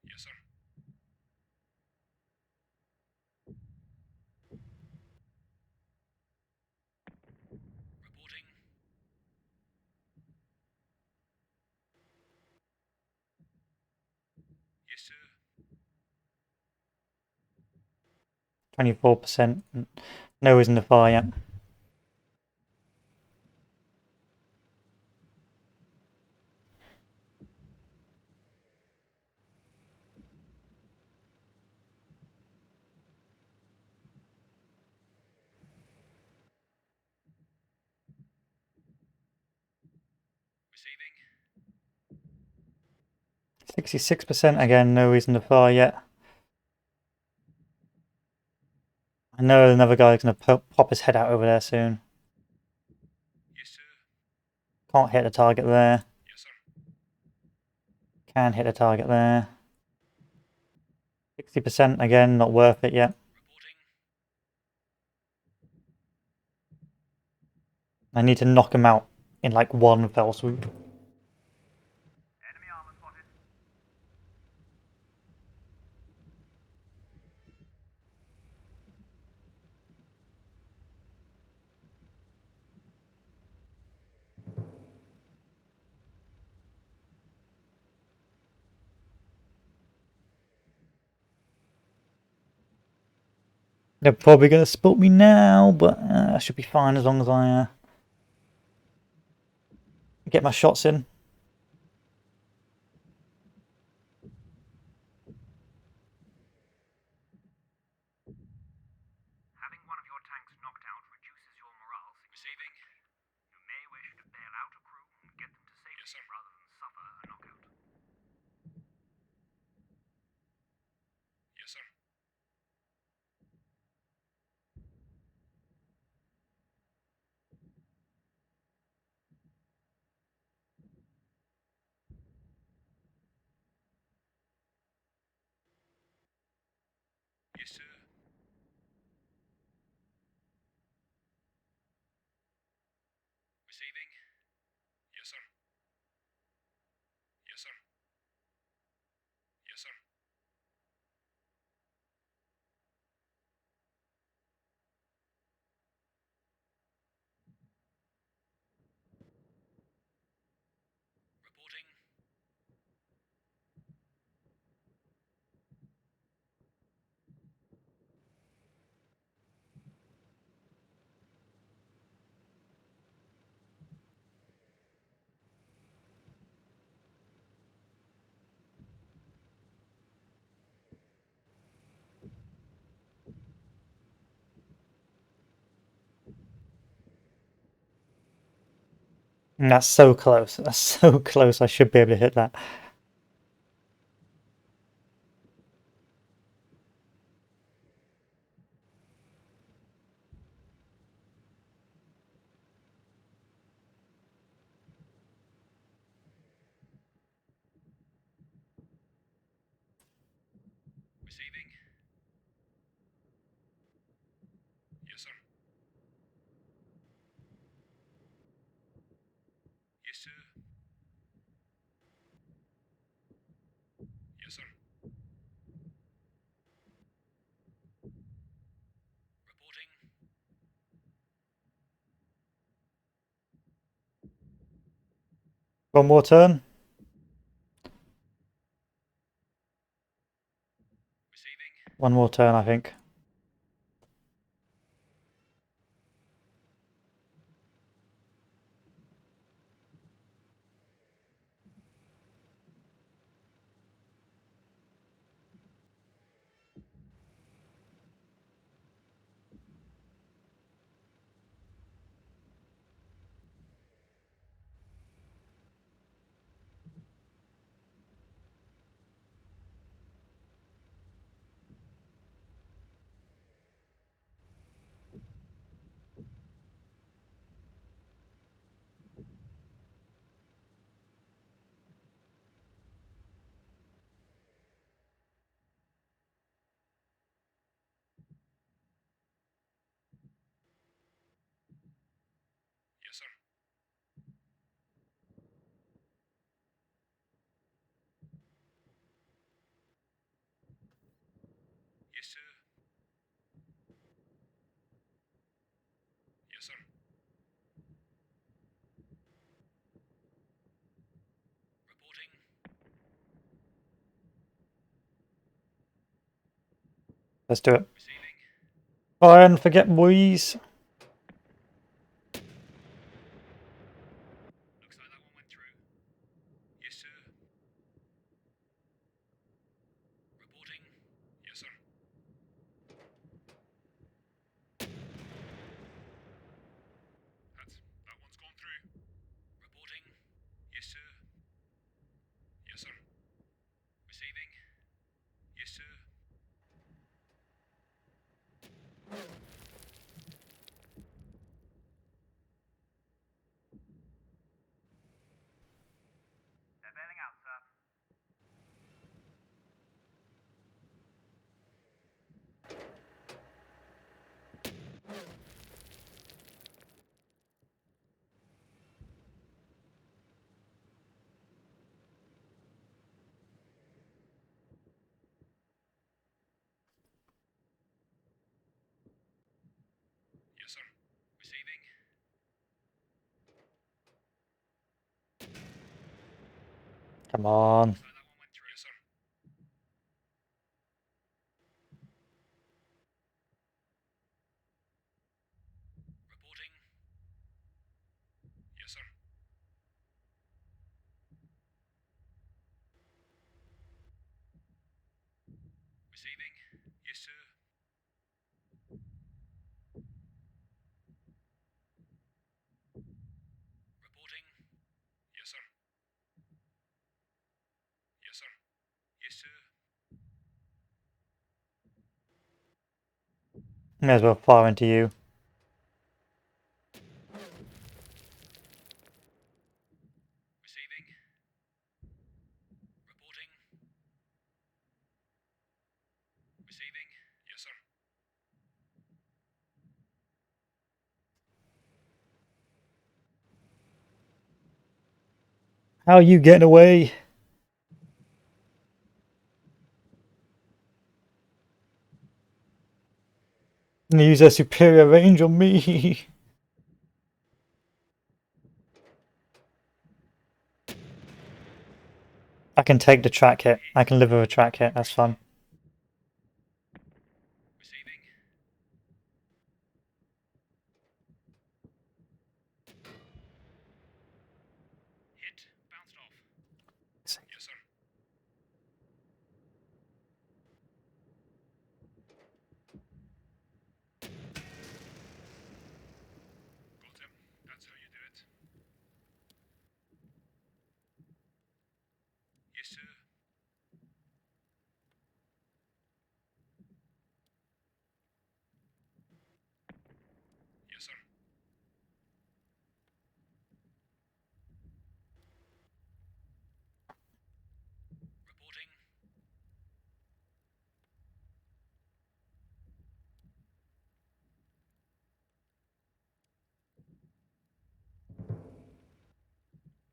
Yes, sir. Reporting. Yes, sir. 24%. No reason to fire yet. Receiving. 66% again, no reason to fire yet. I know another guy's going to pop his head out over there soon. Yes, sir. Can't hit the target there. Yes, sir. Can hit the target there. 60% again, not worth it yet. Reporting. I need to knock him out in like one fell swoop. Enemy armor spotted. They're probably going to spot me now, but I should be fine as long as I get my shots in. Having one of your tanks knocked out reduces your morale. Receiving. You may wish to bail out a crew and get them to safety, yes, sir, rather than suffer a knockout. Yes, sir. Yes, sir. Receiving. Yes, sir. Yes, sir. Yes, sir. Reporting. And that's so close. That's so close. I should be able to hit that. Receiving. Yes, sir. Yes, sir. Yes, sir. Reporting. One more turn. Receiving. One more turn, I think. Yes, sir. Yes, sir. Yes, sir. Reporting. Let's do it. Receiving. Fire and forget boys. Looks like that one went through. Yes, sir. Reporting. Yes, sir. That one's gone through. Reporting. Yes, sir. Yes, sir. Receiving. Yes, sir. They're bailing out, sir. Yes, sir. Receiving. Come on. Looks like that one went through. Yes, sir. Reporting. Yes, sir. Receiving. Yes, sir. Reporting. Yes, sir. Yes, sir. Yes, sir. May as well fire into you. Receiving. Reporting. Receiving. Yes, sir. How are you getting away? And use their superior range on me. I can take the track hit. I can live with a track hit. That's fun. Receiving. Hit. Bounced off. Yes, sir. Got him. That's how you do it.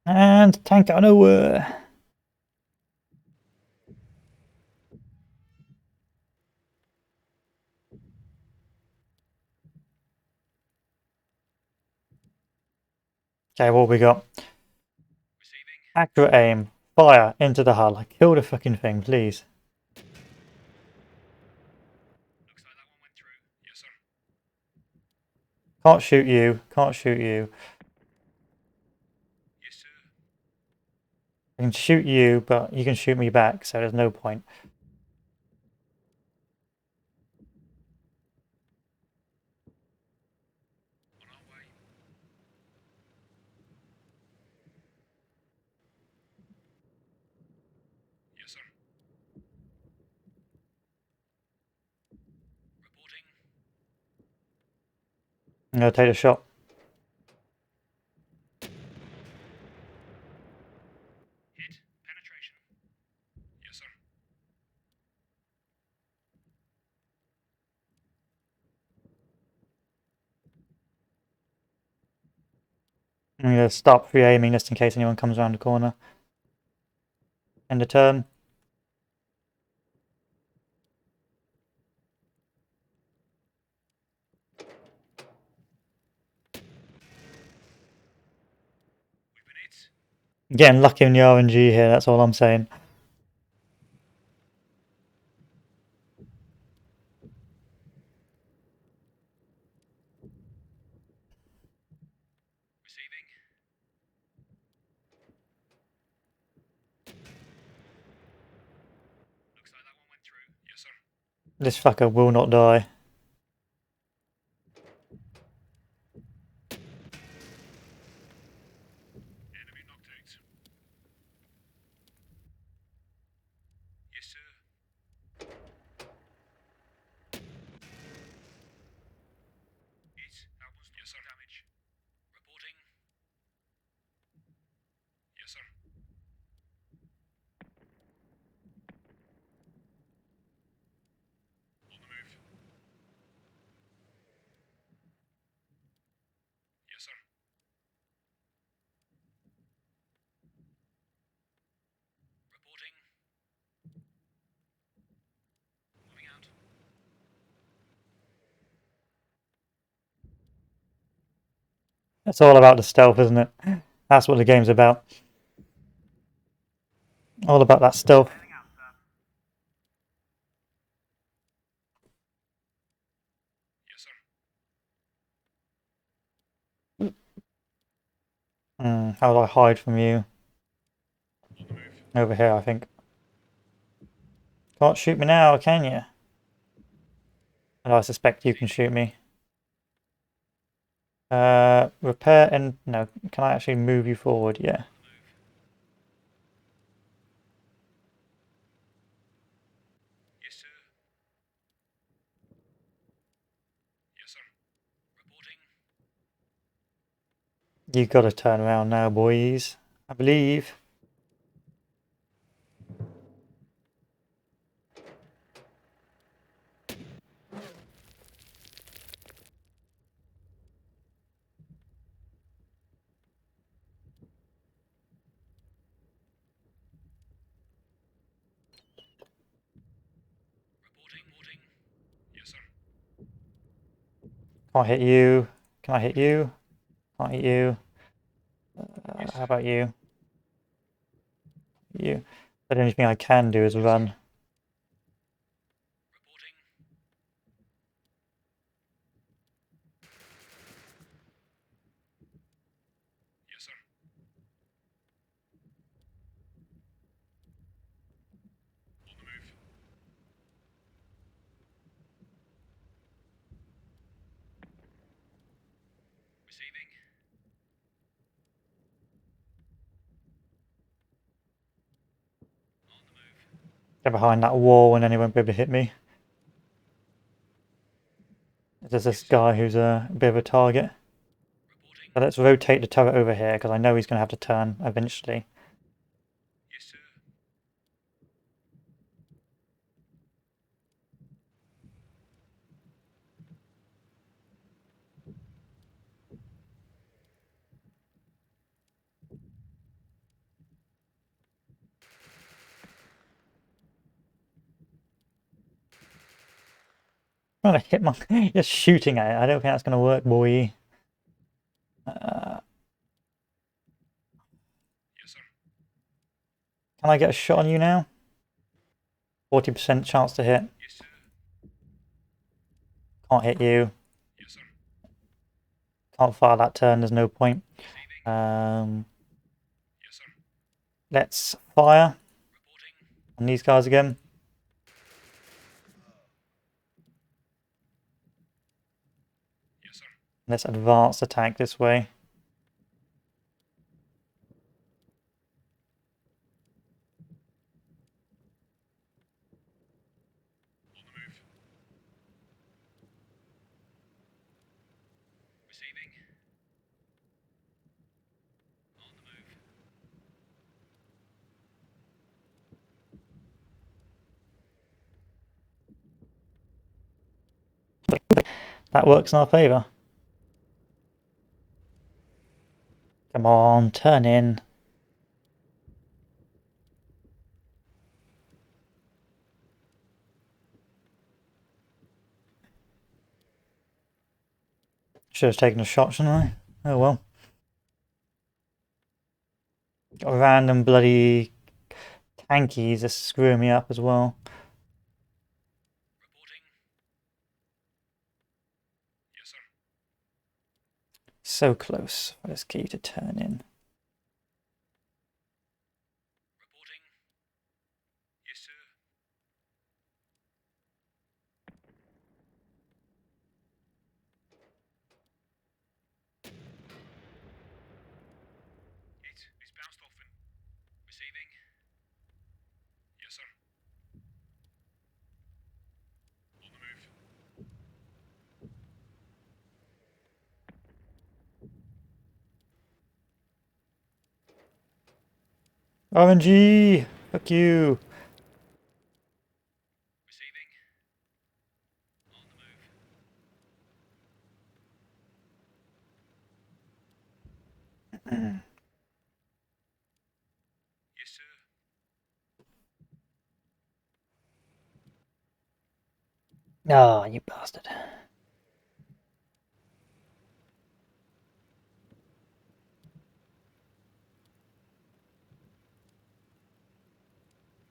And tank out of nowhere. Okay, what we got? Receiving. Accurate aim. Fire into the hull. Kill the fucking thing, please. Looks like that one went through. Yes, sir. Can't shoot you. Can't shoot you. Yes, sir. I can shoot you, but you can shoot me back, so there's no point. On our way. Yes, sir. Reporting. I'm gonna take a shot. Hit. Penetration. Yes, sir. I'm gonna stop free aiming just in case anyone comes around the corner. End of turn. We've been hit. Getting lucky in the RNG here, that's all I'm saying. Receiving. Looks like that one went through. Yes, sir. This fucker will not die. Enemy knocked out. Yes, sir. Hit. That was yes, sir. Damage. Reporting. Yes, sir. On the move. Yes, sir. Reporting. Moving out. It's all about the stealth, isn't it? That's what the game's about. All about that stealth. Sailing out, sir. Yes, sir. How do I hide from you? On the move. Over here, I think. Can't shoot me now, can you? And I suspect you can shoot me. Repair and... No, can I actually move you forward? Yeah. Yes, sir. Yes, sir. Reporting. You gotta turn around now, boys. I believe. Reporting. Yes, sir. Can't hit you. Can I hit you? Can't hit you. Yes, How sir. about you? You. The only thing I can do is run. Reporting. Yes, sir. On the move. Receiving. On the move. Get behind that wall and then he won't be able to hit me. There's this Yes, sir. guy who's a bit of a target. Reporting. So let's rotate the turret over here because I know he's going to have to turn eventually. Yes, sir. trying to hit my... Just shooting at it. I don't think that's going to work, boy. Yes, sir. Can I get a shot on you now? 40% chance to hit. Yes, sir. Can't hit you. Yes, sir. Can't fire that turn. There's no point. Receiving. Yes, sir. Let's fire Reporting. on these guys again. Yes, sir. Let's advance attack this way. On the move. Receiving. On the move. That works in our favour. Come on, turn in. Should have taken a shot, shouldn't I? Oh well. Got random bloody tankies are screwing me up as well. Reporting. Yes, sir. So close for this key to turn in. Reporting. Yes, sir. It's bounced off him. Receiving. Yes, sir. On the move. RNG! Fuck you! Receiving. On the move. Yes, sir. Ah, oh, you bastard.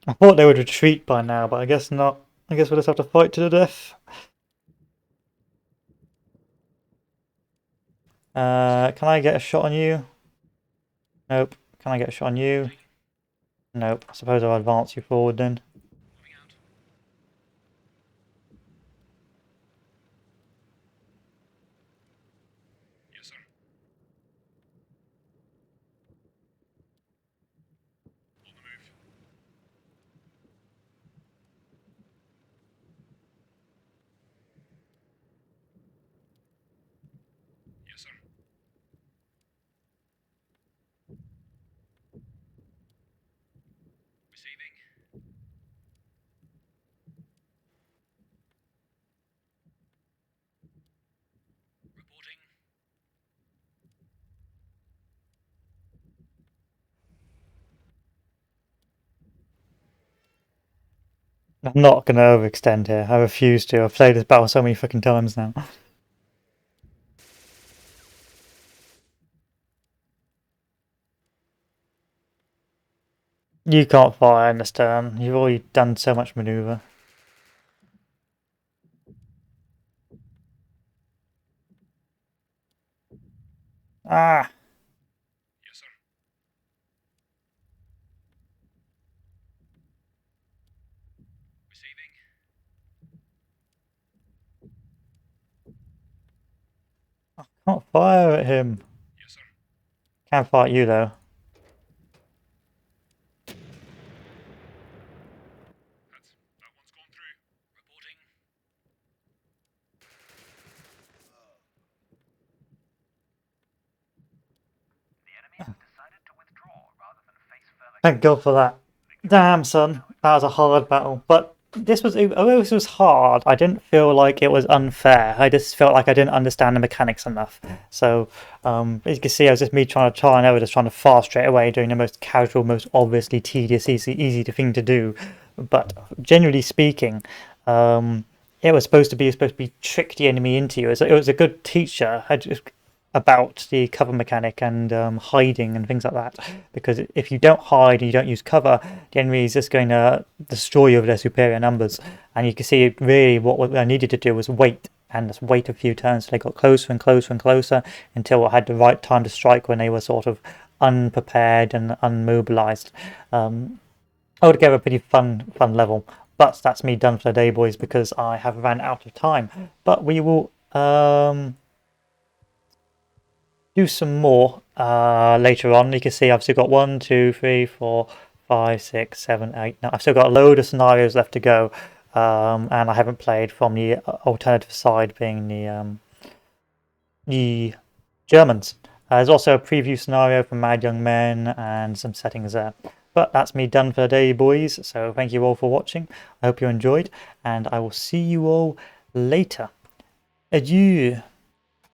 I thought they would retreat by now, but I guess not. I guess we'll just have to fight to the death. Can I get a shot on you? Nope. Can I get a shot on you? Nope. I suppose I'll advance you forward then. Moving out. Yes, sir. On the move. Yes, sir. Receiving. Reporting. I'm not going to overextend here. I refuse to. I've played this battle so many fucking times now. You can't fire in this turn. You've already done so much maneuver. Ah! Yes, sir. Receiving. Can't fire at him. Yes, sir. Can fire at you though. That one's gone through. Reporting. The enemy has decided to withdraw rather than face further. Thank God for that. Damn, son. That was a hard battle. But this was, although this was hard, I didn't feel like it was unfair. I just felt like I didn't understand the mechanics enough. So, as you can see, I was just me trying to try and over, just trying to fast straight away, doing the most casual, most obviously tedious, easy thing to do. But generally speaking, it was supposed to be trick the enemy into you. It was a good teacher about the cover mechanic and hiding and things like that. Because if you don't hide and you don't use cover, the enemy is just going to destroy you with their superior numbers. And you can see really what I needed to do was wait and just wait a few turns. So they got closer and closer and closer until I had the right time to strike when they were sort of unprepared and unmobilized. Altogether, a pretty fun level. But that's me done for the day, boys, because I have ran out of time. But we will do some more later on. You can see I've still got 1, 2, 3, 4, 5, 6, 7, 8. Now I've still got a load of scenarios left to go, and I haven't played from the alternative side, being the Germans. There's also a preview scenario from Mad Young Men and some settings there. But that's me done for the day, boys. So thank you all for watching. I hope you enjoyed, and I will see you all later. Adieu.